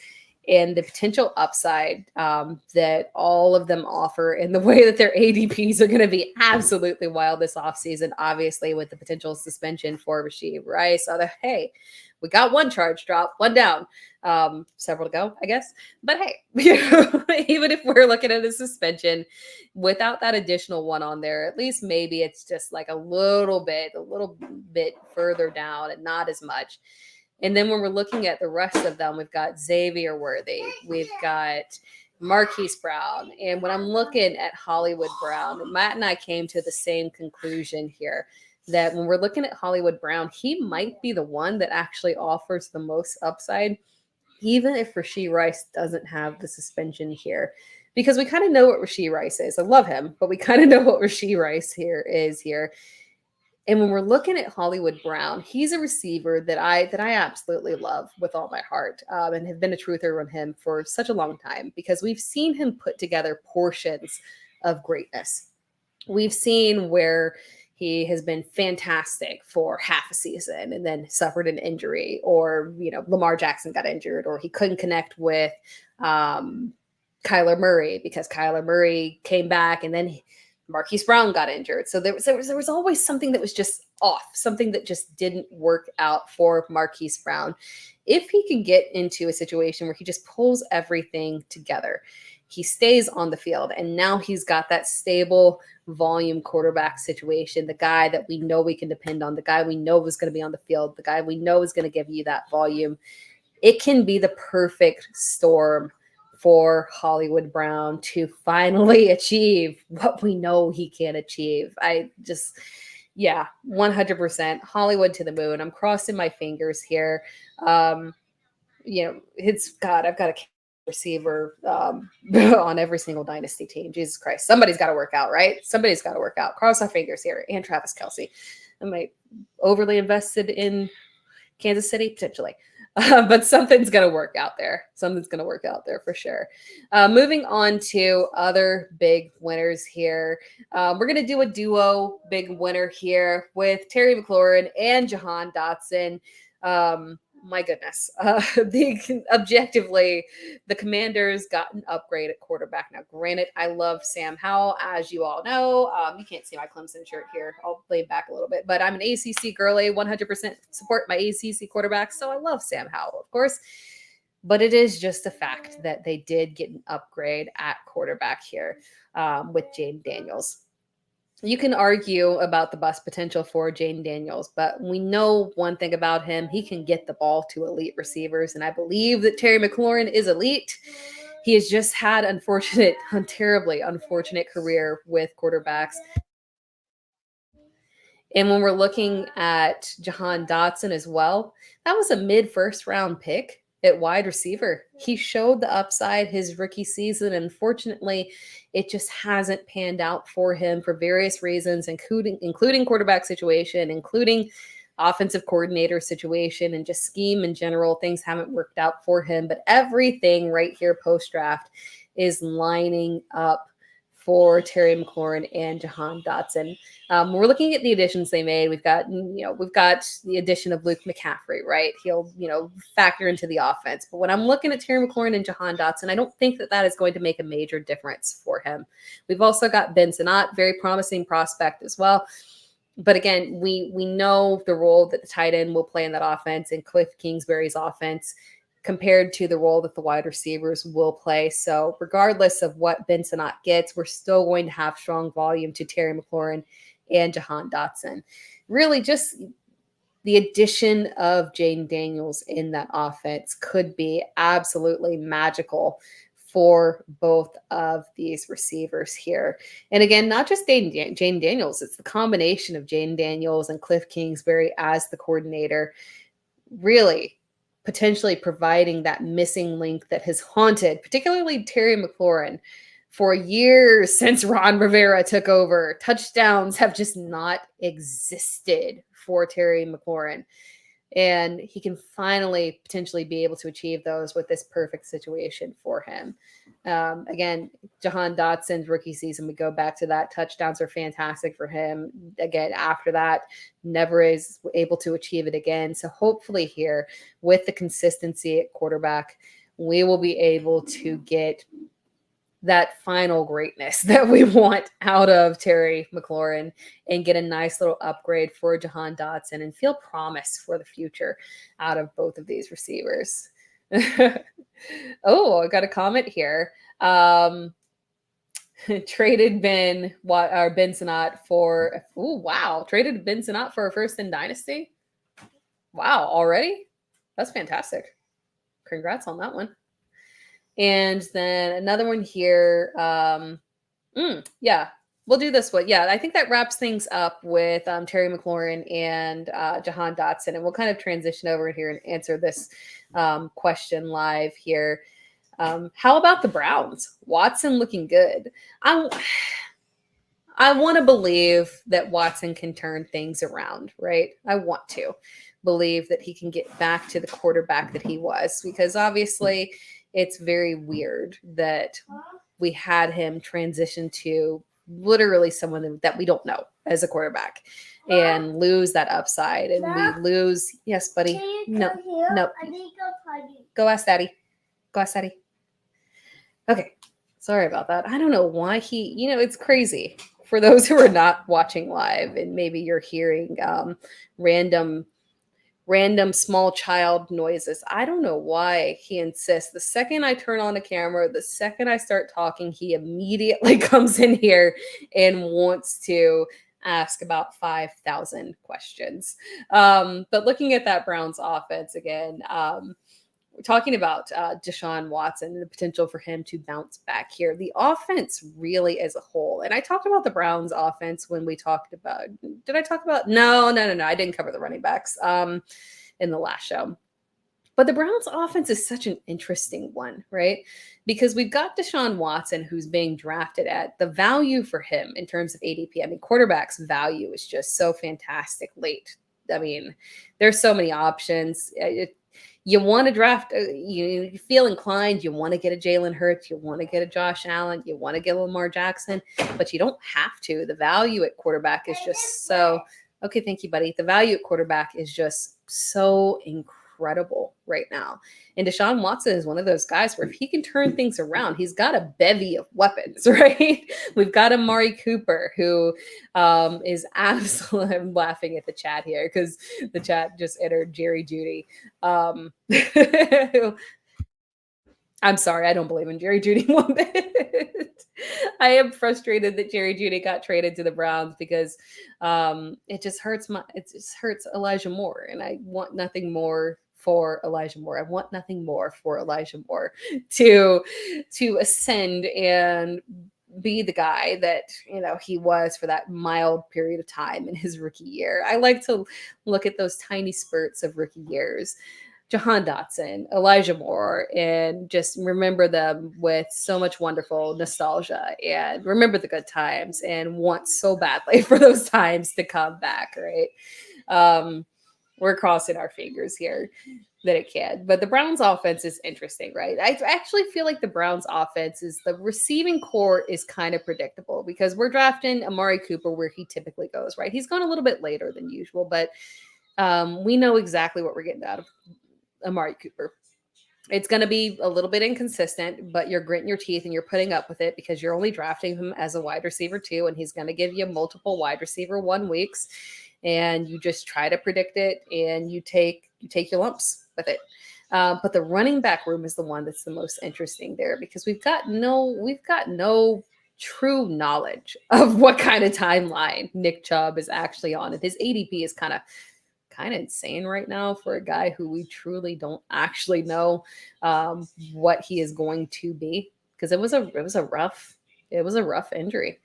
and the potential upside that all of them offer and the way that their ADPs are going to be absolutely wild this offseason, obviously with the potential suspension for Rashid, Bryce. Hey, we got one charge drop, one down, several to go, I guess. But hey, even if we're looking at a suspension without that additional one on there, at least maybe it's just like a little bit further down and not as much. And then when we're looking at the rest of them, we've got Xavier Worthy, we've got Marquise Brown. And when I'm looking at Hollywood Brown, Matt and I came to the same conclusion here, that when we're looking at Hollywood Brown, he might be the one that actually offers the most upside, even if Rashid Rice doesn't have the suspension here. Because we kind of know what Rashid Rice is. I love him, but we kind of know what Rashid Rice is here. And when we're looking at Hollywood Brown, he's a receiver that I absolutely love with all my heart, and have been a truther on him for such a long time because we've seen him put together portions of greatness. We've seen where he has been fantastic for half a season and then suffered an injury, or, Lamar Jackson got injured, or he couldn't connect with Kyler Murray because Kyler Murray came back and then Marquise Brown got injured. So there was always something that was just off, something that just didn't work out for Marquise Brown. If he can get into a situation where he just pulls everything together, he stays on the field, and now he's got that stable volume quarterback situation, the guy that we know we can depend on, the guy we know is going to be on the field, the guy we know is going to give you that volume. It can be the perfect storm for Hollywood Brown to finally achieve what we know he can achieve. 100% Hollywood to the moon. I'm crossing my fingers here. I've got a receiver on every single dynasty team. Jesus Christ. Somebody's got to work out, right? Somebody's got to work out. Cross our fingers here. And Travis Kelce. Am I overly invested in Kansas City? Potentially. But something's going to work out there. Something's going to work out there for sure. Moving on to other big winners here. We're going to do a duo big winner here with Terry McLaurin and Jahan Dotson. My goodness. Objectively, the Commanders got an upgrade at quarterback. Now, granted, I love Sam Howell, as you all know. You can't see my Clemson shirt here. I'll lay back a little bit, but I'm an ACC girly, 100% support my ACC quarterback, so I love Sam Howell, of course. But it is just a fact that they did get an upgrade at quarterback here with Jaden Daniels. You can argue about the bust potential for Jaden Daniels, but we know one thing about him. He can get the ball to elite receivers, and I believe that Terry McLaurin is elite. He has just had terribly unfortunate career with quarterbacks. And when we're looking at Jahan Dotson as well, that was a mid-first round pick at wide receiver. He showed the upside his rookie season. Unfortunately, it just hasn't panned out for him for various reasons, including quarterback situation, including offensive coordinator situation, and just scheme in general. Things haven't worked out for him. But everything right here post-draft is lining up for Terry McLaurin and Jahan Dotson. We're looking at the additions they made. We've got the addition of Luke McCaffrey, right? He'll, factor into the offense. But when I'm looking at Terry McLaurin and Jahan Dotson, I don't think that is going to make a major difference for him. We've also got Ben Sinnott, very promising prospect as well. But again, we know the role that the tight end will play in that offense and Cliff Kingsbury's offense compared to the role that the wide receivers will play. So regardless of what Ben Sinnott gets, we're still going to have strong volume to Terry McLaurin and Jahan Dotson. Really just the addition of Jaden Daniels in that offense could be absolutely magical for both of these receivers here. And again, not just Jaden Daniels, it's the combination of Jaden Daniels and Cliff Kingsbury as the coordinator, really potentially providing that missing link that has haunted, particularly Terry McLaurin, for years since Ron Rivera took over. Touchdowns have just not existed for Terry McLaurin. And he can finally potentially be able to achieve those with this perfect situation for him. Again, Jahan Dotson's rookie season, we go back to that. Touchdowns are fantastic for him. Again, after that, never is able to achieve it again. So hopefully here, with the consistency at quarterback, we will be able to get that final greatness that we want out of Terry McLaurin and get a nice little upgrade for Jahan Dotson and feel promise for the future out of both of these receivers. Oh, I got a comment here. Traded Ben Sinnott for, traded Ben Sinnott for a first in Dynasty. Wow, already? That's fantastic. Congrats on that one. And then another one here. Yeah, we'll do this one. Yeah, I think that wraps things up with Terry McLaurin and Jahan Dotson. And we'll kind of transition over here and answer this question live here. How about the Browns? Watson looking good. I want to believe that Watson can turn things around, right? I want to believe that he can get back to the quarterback that he was, because obviously it's very weird that we had him transition to literally someone that we don't know as a quarterback and lose that upside. And we lose. Yes, buddy. No. I need to go potty. Go ask Daddy. Go ask Daddy. Okay. Sorry about that. I don't know why it's crazy. For those who are not watching live and maybe you're hearing random small child noises. I don't know why he insists. The second I turn on the camera, the second I start talking, he immediately comes in here and wants to ask about 5,000 questions. But looking at that Browns offense again, we're talking about Deshaun Watson and the potential for him to bounce back here. The offense really as a whole. And I talked about the Browns offense when we talked about, did I talk about? No. I didn't cover the running backs in the last show. But the Browns offense is such an interesting one, right? Because we've got Deshaun Watson, who's being drafted at the value for him in terms of ADP. I mean, quarterback's value is just so fantastic late. I mean, there's so many options. You want to draft, you feel inclined, you want to get a Jalen Hurts, you want to get a Josh Allen, you want to get a Lamar Jackson, but you don't have to. The value at quarterback is just so, okay, thank you, buddy. The value at quarterback is just so incredible right now. And Deshaun Watson is one of those guys where if he can turn things around, he's got a bevy of weapons, right? We've got Amari Cooper, who is absolutely, I'm laughing at the chat here because the chat just entered Jerry Judy. I'm sorry, I don't believe in Jerry Jeudy one bit. I am frustrated that Jerry Jeudy got traded to the Browns because it just hurts Elijah Moore, and I want nothing more for Elijah Moore. I want nothing more for Elijah Moore to ascend and be the guy that he was for that mild period of time in his rookie year. I like to look at those tiny spurts of rookie years. Jahan Dotson, Elijah Moore, and just remember them with so much wonderful nostalgia and remember the good times and want so badly for those times to come back, right? We're crossing our fingers here that it can. But the Browns offense is interesting, right? I actually feel like the Browns offense is the receiving core is kind of predictable because we're drafting Amari Cooper where he typically goes, right? He's gone a little bit later than usual, but we know exactly what we're getting out of Amari Cooper. It's going to be a little bit inconsistent, but you're gritting your teeth and you're putting up with it because you're only drafting him as a wide receiver too, and he's going to give you multiple wide receiver 1 weeks, and you just try to predict it and you take your lumps with it. But the running back room is the one that's the most interesting there because we've got no true knowledge of what kind of timeline Nick Chubb is actually on, and his ADP is kind of insane right now for a guy who we truly don't actually know what he is going to be because it was a rough injury.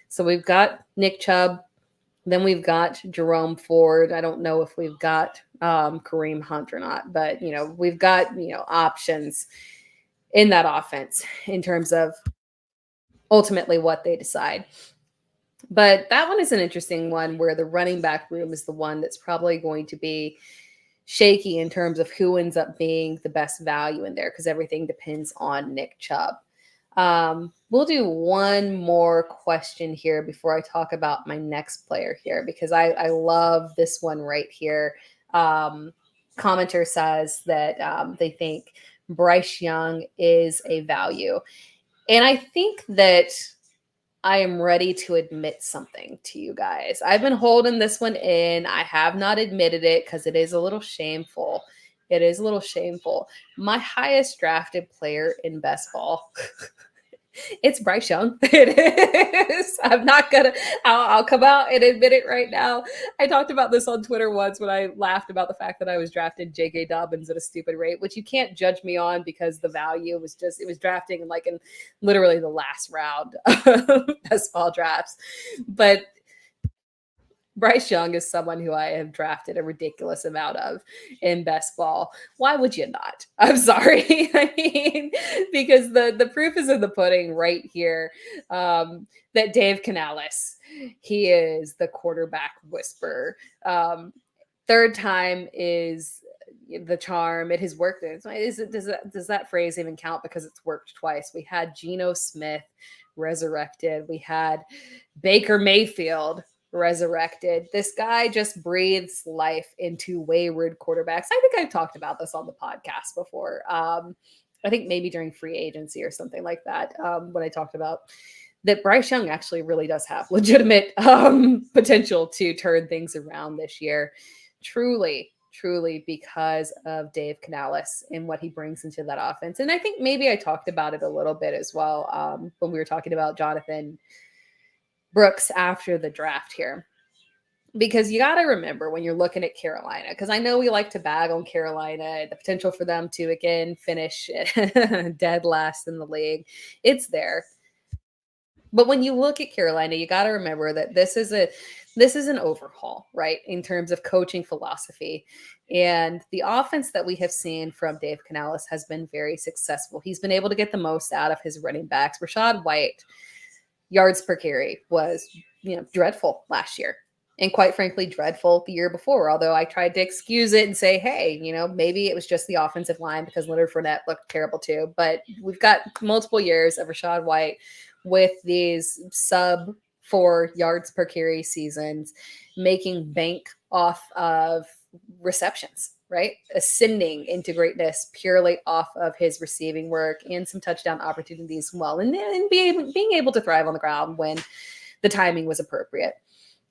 So we've got Nick Chubb, then we've got Jerome Ford. I don't know if we've got Kareem Hunt or not, but we've got options in that offense in terms of ultimately what they decide. But that one is an interesting one where the running back room is the one that's probably going to be shaky in terms of who ends up being the best value in there because everything depends on Nick Chubb. We'll do one more question here before I talk about my next player here because I love this one right here. Commenter says that they think Bryce Young is a value. And I think that I am ready to admit something to you guys. I've been holding this one in. I have not admitted it because it is a little shameful. It is a little shameful. My highest drafted player in best ball, it's Bryce Young. It is. I'm not going to, I'll come out and admit it right now. I talked about this on Twitter once when I laughed about the fact that I was drafting J.K. Dobbins at a stupid rate, which you can't judge me on because the value was just, it was drafting in literally the last round of best ball drafts. But Bryce Young is someone who I have drafted a ridiculous amount of in best ball. Why would you not? I'm sorry. I mean, because the proof is in the pudding right here that Dave Canales, he is the quarterback whisperer. Third time is the charm. It has worked. Does that phrase even count because it's worked twice? We had Geno Smith resurrected. We had Baker Mayfield resurrected. This guy just breathes life into wayward quarterbacks. I think I've talked about this on the podcast before. I think maybe during free agency or something like that, when I talked about that Bryce Young actually really does have legitimate potential to turn things around this year. Truly because of Dave Canales and what he brings into that offense. And I think maybe I talked about it a little bit as well when we were talking about Jonathan Brooks after the draft here. Because you got to remember when you're looking at Carolina, because I know we like to bag on Carolina, the potential for them to, again, finish dead last in the league. It's there. But when you look at Carolina, you got to remember that this is an overhaul, right, in terms of coaching philosophy. And the offense that we have seen from Dave Canales has been very successful. He's been able to get the most out of his running backs. Rachaad White, yards per carry was, dreadful last year. And quite frankly, dreadful the year before. Although I tried to excuse it and say, hey, maybe it was just the offensive line because Leonard Fournette looked terrible too. But we've got multiple years of Rachaad White with these sub 4 yards per carry seasons, making bank off of receptions, right? Ascending into greatness purely off of his receiving work and some touchdown opportunities as well. And being able to thrive on the ground when the timing was appropriate.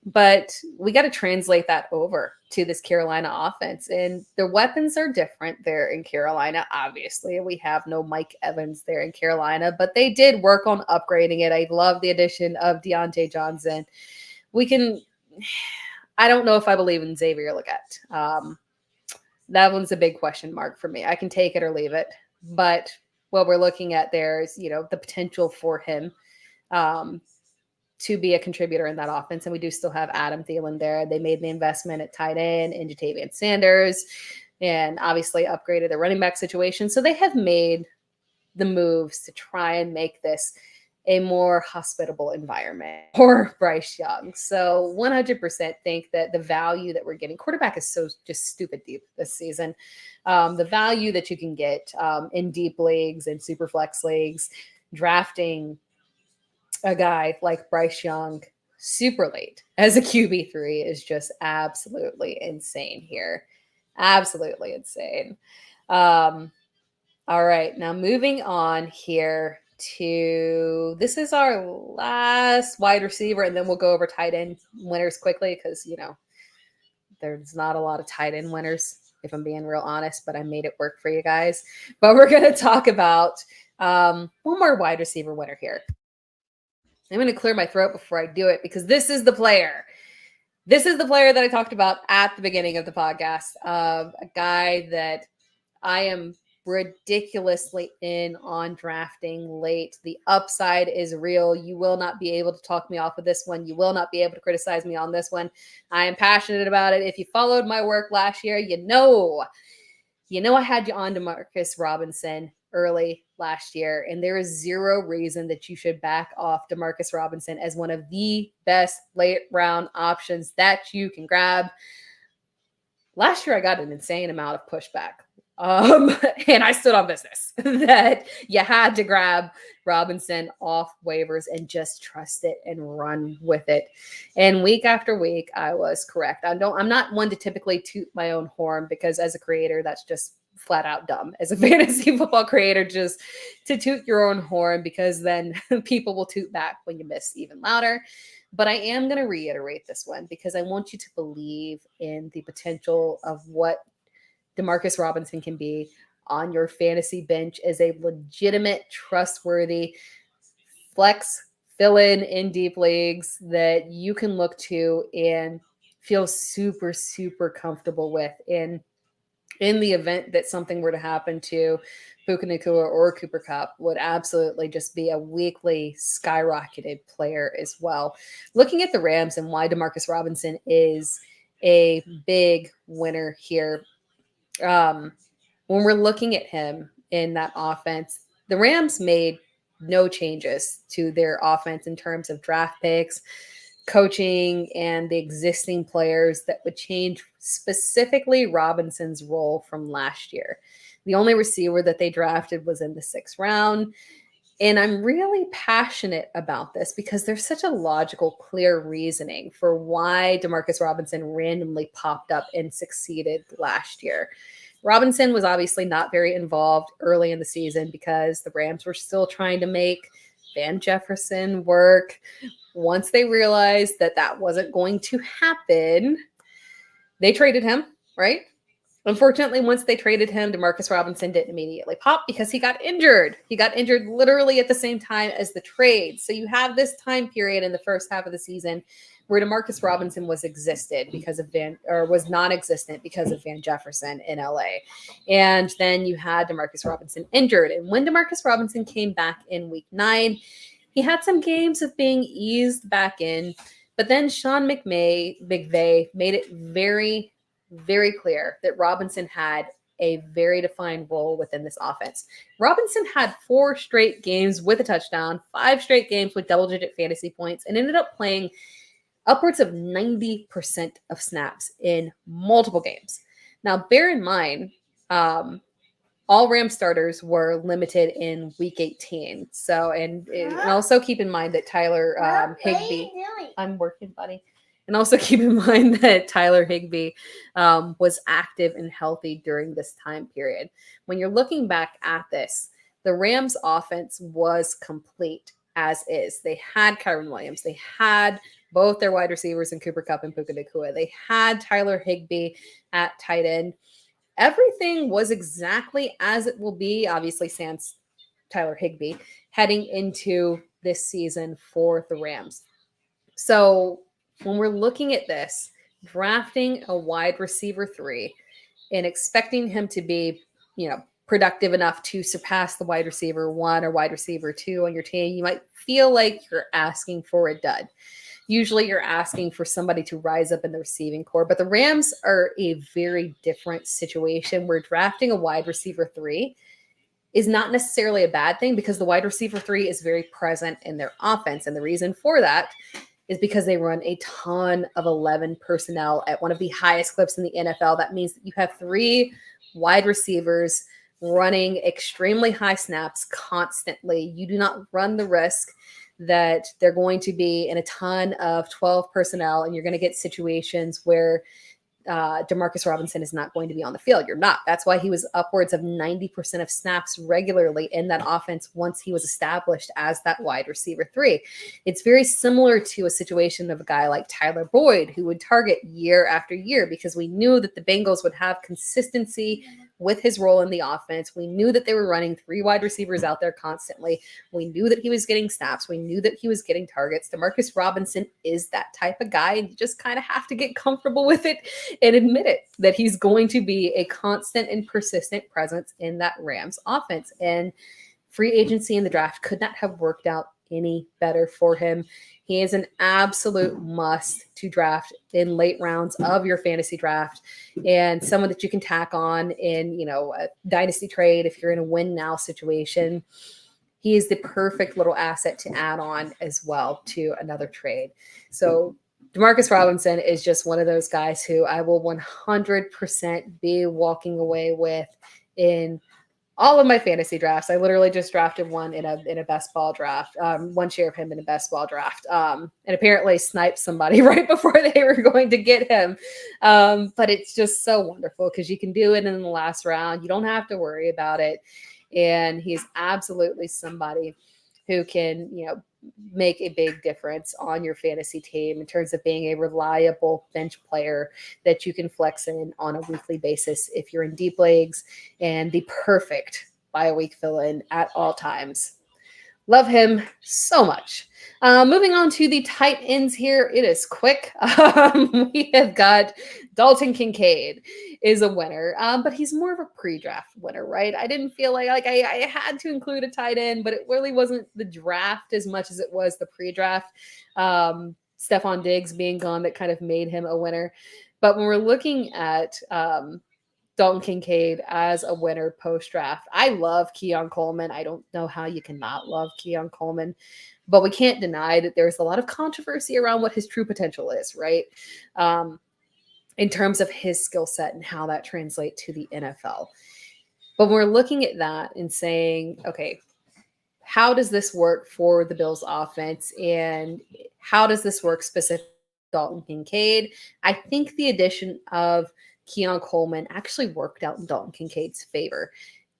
But we got to translate that over to this Carolina offense. And the weapons are different there in Carolina. Obviously, we have no Mike Evans there in Carolina, but they did work on upgrading it. I love the addition of Deontay Johnson. I don't know if I believe in Xavier Legette. That one's a big question mark for me. I can take it or leave it. But what we're looking at there is, the potential for him to be a contributor in that offense. And we do still have Adam Thielen there. They made the investment at tight end in Jatavian Sanders and obviously upgraded the running back situation. So they have made the moves to try and make this a more hospitable environment for Bryce Young. So 100% think that the value that we're getting, quarterback is so just stupid deep this season. The value that you can get in deep leagues and super flex leagues, drafting a guy like Bryce Young super late as a QB3 is just absolutely insane here. Absolutely insane. All right, now moving on here to this is our last wide receiver, and then we'll go over tight end winners quickly because there's not a lot of tight end winners, if I'm being real honest, but I made it work for you guys. But we're going to talk about one more wide receiver winner here. I'm going to clear my throat before I do it because this is the player. This is the player that I talked about at the beginning of the podcast, a guy that I am ridiculously in on drafting late. The upside is real. You will not be able to talk me off of this one. You will not be able to criticize me on this one. I am passionate about it. If you followed my work last year, you know I had you on Demarcus Robinson early last year, and there is zero reason that you should back off Demarcus Robinson as one of the best late round options that you can grab. Last year, I got an insane amount of pushback. And I stood on business that you had to grab Robinson off waivers and just trust it and run with it. And week after week, I was correct. I'm not one to typically toot my own horn because as a creator, that's just flat out dumb. As a fantasy football creator, just to toot your own horn because then people will toot back when you miss even louder. But I am going to reiterate this one because I want you to believe in the potential of what Demarcus Robinson can be on your fantasy bench as a legitimate, trustworthy flex fill-in in deep leagues that you can look to and feel super, super comfortable with in the event that something were to happen to Puka Nacua or Cooper Kupp would absolutely just be a weekly skyrocketed player as well. Looking at the Rams and why Demarcus Robinson is a big winner here. When we're looking at him in that offense, the Rams made no changes to their offense in terms of draft picks, coaching, and the existing players that would change specifically Robinson's role from last year. The only receiver that they drafted was in the 6th round. And I'm really passionate about this because there's such a logical, clear reasoning for why Demarcus Robinson randomly popped up and succeeded last year. Robinson was obviously not very involved early in the season because the Rams were still trying to make Van Jefferson work. Once they realized that that wasn't going to happen, they traded him, right? Unfortunately, once they traded him, Demarcus Robinson didn't immediately pop because he got injured. He got injured literally at the same time as the trade. So you have this time period in the first half of the season where Demarcus Robinson was non-existent because of Van Jefferson in LA. And then you had Demarcus Robinson injured. And when Demarcus Robinson came back in week 9, he had some games of being eased back in. But then Sean McVay made it very, very clear that Robinson had a very defined role within this offense. Robinson had 4 straight games with a touchdown, 5 straight games with double-digit fantasy points, and ended up playing upwards of 90% of snaps in multiple games. Now, bear in mind, all Ram starters were limited in week 18. So, and also keep in mind that Tyler Higbee. I'm working, buddy. And also keep in mind that Tyler Higbee was active and healthy during this time period. When you're looking back at this, the Rams offense was complete as is. They had Kyron Williams. They had both their wide receivers in Cooper Kupp and Puka Nacua. They had Tyler Higbee at tight end. Everything was exactly as it will be, obviously sans Tyler Higbee, heading into this season for the Rams. So when we're looking at this, drafting a wide receiver 3 and expecting him to be, productive enough to surpass the wide receiver 1 or wide receiver 2 on your team, you might feel like you're asking for a dud. Usually you're asking for somebody to rise up in the receiving core, but the Rams are a very different situation where drafting a wide receiver 3 is not necessarily a bad thing because the wide receiver 3 is very present in their offense. And the reason for that is because they run a ton of 11 personnel at one of the highest clips in the NFL. That means that you have 3 wide receivers running extremely high snaps constantly. You do not run the risk that they're going to be in a ton of 12 personnel and you're going to get situations where Demarcus Robinson is not going to be on the field. You're not. That's why he was upwards of 90% of snaps regularly in that offense once he was established as that wide receiver 3. It's very similar to a situation of a guy like Tyler Boyd, who would target year after year because we knew that the Bengals would have consistency with his role in the offense. We knew that they were running 3 wide receivers out there constantly. We knew that he was getting snaps. We knew that he was getting targets. Demarcus Robinson is that type of guy, and you just kind of have to get comfortable with it and admit it, that he's going to be a constant and persistent presence in that Rams offense. And free agency in the draft could not have worked out any better for him. He is an absolute must to draft in late rounds of your fantasy draft, and someone that you can tack on in, a dynasty trade if you're in a win now situation. He is the perfect little asset to add on as well to another trade. So Demarcus Robinson is just one of those guys who I will 100% be walking away with in all of my fantasy drafts. I literally just drafted one in a best ball draft, one share of him in a best ball draft, and apparently sniped somebody right before they were going to get him. But it's just so wonderful because you can do it in the last round. You don't have to worry about it. And he's absolutely somebody who can, make a big difference on your fantasy team in terms of being a reliable bench player that you can flex in on a weekly basis if you're in deep leagues, and the perfect bye-week fill-in at all times. Love him so much. Moving on to the tight ends here. It is quick. We have got Dalton Kincaid is a winner, but he's more of a pre-draft winner, right? I didn't feel like I had to include a tight end, but it really wasn't the draft as much as it was the pre-draft. Stephon Diggs being gone that kind of made him a winner. But when we're looking at Dalton Kincaid as a winner post-draft, I love Keon Coleman. I don't know how you cannot love Keon Coleman, but we can't deny that there's a lot of controversy around what his true potential is, right? In terms of his skill set and how that translates to the NFL. But when we're looking at that and saying, okay, how does this work for the Bills offense? And how does this work specifically for Dalton Kincaid? I think the addition of Keon Coleman actually worked out in Dalton Kincaid's favor.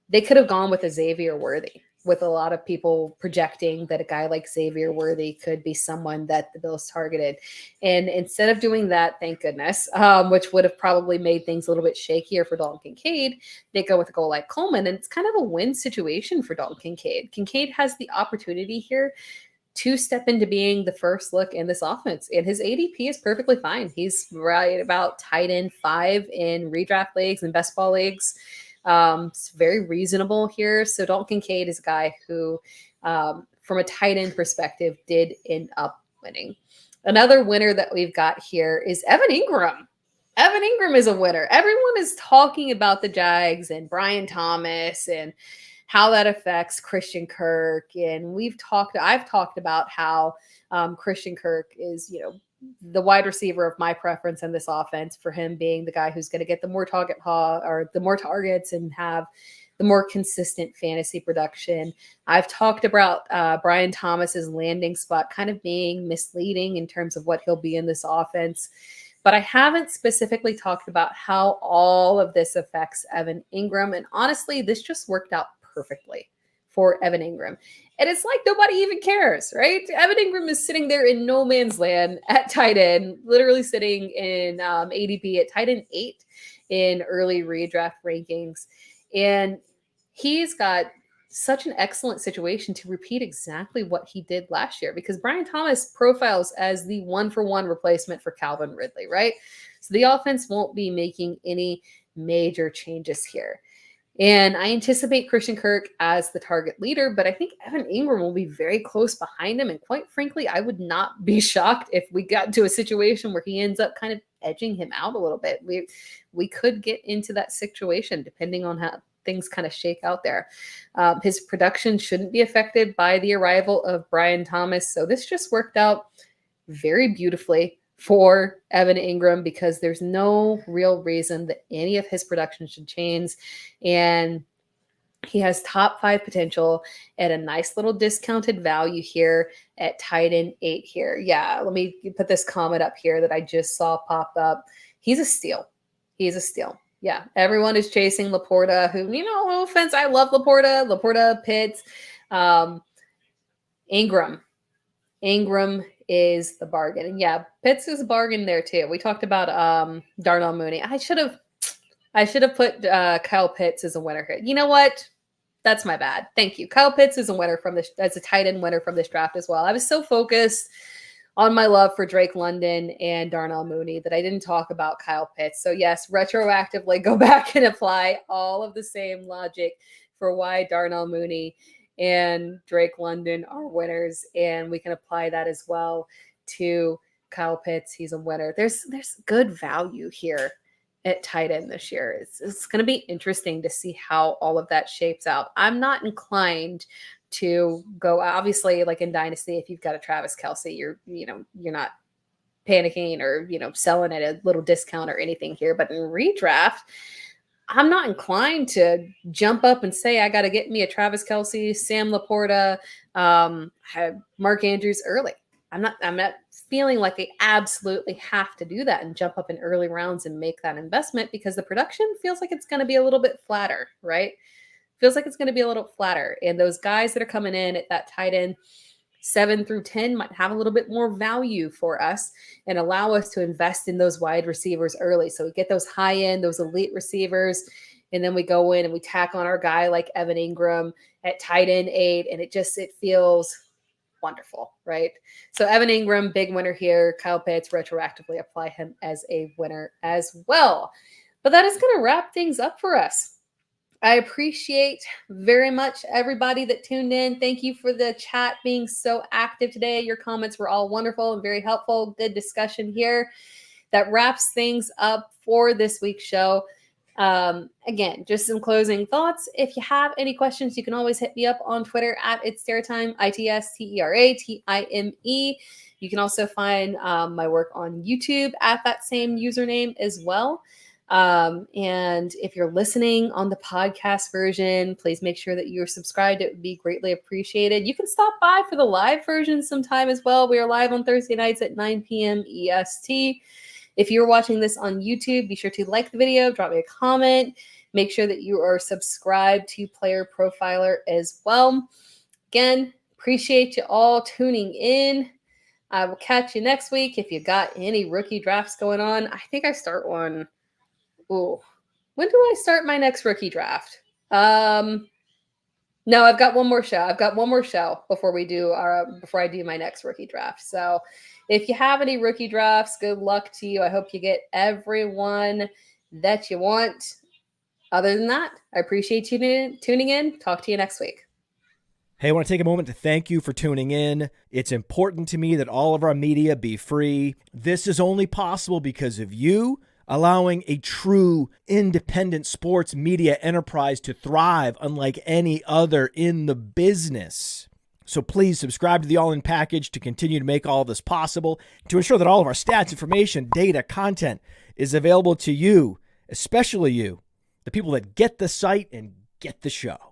They could have gone with a Xavier Worthy, with a lot of people projecting that a guy like Xavier Worthy could be someone that the Bills targeted. And instead of doing that, thank goodness, which would have probably made things a little bit shakier for Dalton Kincaid, they go with a guy like Coleman, and it's kind of a win situation for Dalton Kincaid. Kincaid has the opportunity here to step into being the first look in this offense, and his ADP is perfectly fine. He's right about tight end 5 in redraft leagues and best ball leagues. It's very reasonable here. So Dalton Kincaid is a guy who, from a tight end perspective, did end up winning. Another winner that we've got here is Evan Ingram. Evan Ingram is a winner. Everyone is talking about the Jags and Brian Thomas and how that affects Christian Kirk. And I've talked about how Christian Kirk is, the wide receiver of my preference in this offense, for him being the guy who's going to get the more targets and have the more consistent fantasy production. I've talked about Brian Thomas's landing spot kind of being misleading in terms of what he'll be in this offense. But I haven't specifically talked about how all of this affects Evan Ingram. And honestly, this just worked out perfectly for Evan Ingram. And it's like nobody even cares, right? Evan Ingram is sitting there in no man's land at tight end, literally sitting in ADP at tight end 8 in early redraft rankings. And he's got such an excellent situation to repeat exactly what he did last year, because Brian Thomas profiles as the 1-for-1 replacement for Calvin Ridley, right? So the offense won't be making any major changes here. And I anticipate Christian Kirk as the target leader, but I think Evan Ingram will be very close behind him. And quite frankly, I would not be shocked if we got into a situation where he ends up kind of edging him out a little bit. We could get into that situation depending on how things kind of shake out there. His production shouldn't be affected by the arrival of Brian Thomas. So this just worked out very beautifully for Evan Ingram, because there's no real reason that any of his production should change. And he has top 5 potential at a nice little discounted value here at tight end 8 here. Yeah, let me put this comment up here that I just saw pop up. He's a steal. He's a steal. Yeah, everyone is chasing Laporta, who, no offense, I love Laporta, Pitts. Ingram is the bargain. And yeah, Pitts is a bargain there too. We talked about Darnell Mooney. I should have put Kyle Pitts as a winner here. You know what? That's my bad. Thank you. Kyle Pitts is a winner as a tight end winner from this draft as well. I was so focused on my love for Drake London and Darnell Mooney that I didn't talk about Kyle Pitts. So yes, retroactively go back and apply all of the same logic for why Darnell Mooney and Drake London are winners, and we can apply that as well to Kyle Pitts. He's a winner. There's good value here at tight end this year. It's going to be interesting to see how all of that shapes out. I'm not inclined to go, obviously, like in Dynasty, if you've got a Travis Kelce, you're not panicking or, selling at a little discount or anything here. But in redraft, I'm not inclined to jump up and say, I got to get me a Travis Kelce, Sam Laporta, Mark Andrews early. I'm not feeling like I absolutely have to do that and jump up in early rounds and make that investment, because the production feels like it's going to be a little bit flatter, right? Feels like it's going to be a little flatter. And those guys that are coming in at that tight end 7 through 10 might have a little bit more value for us and allow us to invest in those wide receivers early. So we get those high end, those elite receivers, and then we go in and we tack on our guy like Evan Ingram at tight end 8, and it feels wonderful, right? So Evan Ingram, big winner here. Kyle Pitts, retroactively apply him as a winner as well. But that is going to wrap things up for us. I appreciate very much everybody that tuned in. Thank you for the chat being so active today. Your comments were all wonderful and very helpful. Good discussion here. That wraps things up for this week's show. Again, just some closing thoughts. If you have any questions, you can always hit me up on Twitter at It's Tera Time, ITSTERATIME. You can also find my work on YouTube at that same username as well. And if you're listening on the podcast version, please make sure that you're subscribed. It would be greatly appreciated. You can stop by for the live version sometime as well. We are live on Thursday nights at 9 p.m. EST. If you're watching this on YouTube, be sure to like the video, drop me a comment, make sure that you are subscribed to Player Profiler as well. Again, appreciate you all tuning in. I will catch you next week. If you got any rookie drafts going on, I think I start one. Ooh, when do I start my next rookie draft? No, I've got one more show. Before I do my next rookie draft. So if you have any rookie drafts, good luck to you. I hope you get everyone that you want. Other than that, I appreciate you tuning in. Talk to you next week. Hey, I want to take a moment to thank you for tuning in. It's important to me that all of our media be free. This is only possible because of you, allowing a true independent sports media enterprise to thrive unlike any other in the business. So please subscribe to the All In Package to continue to make all of this possible, to ensure that all of our stats, information, data, content is available to you, especially you, the people that get the site and get the show.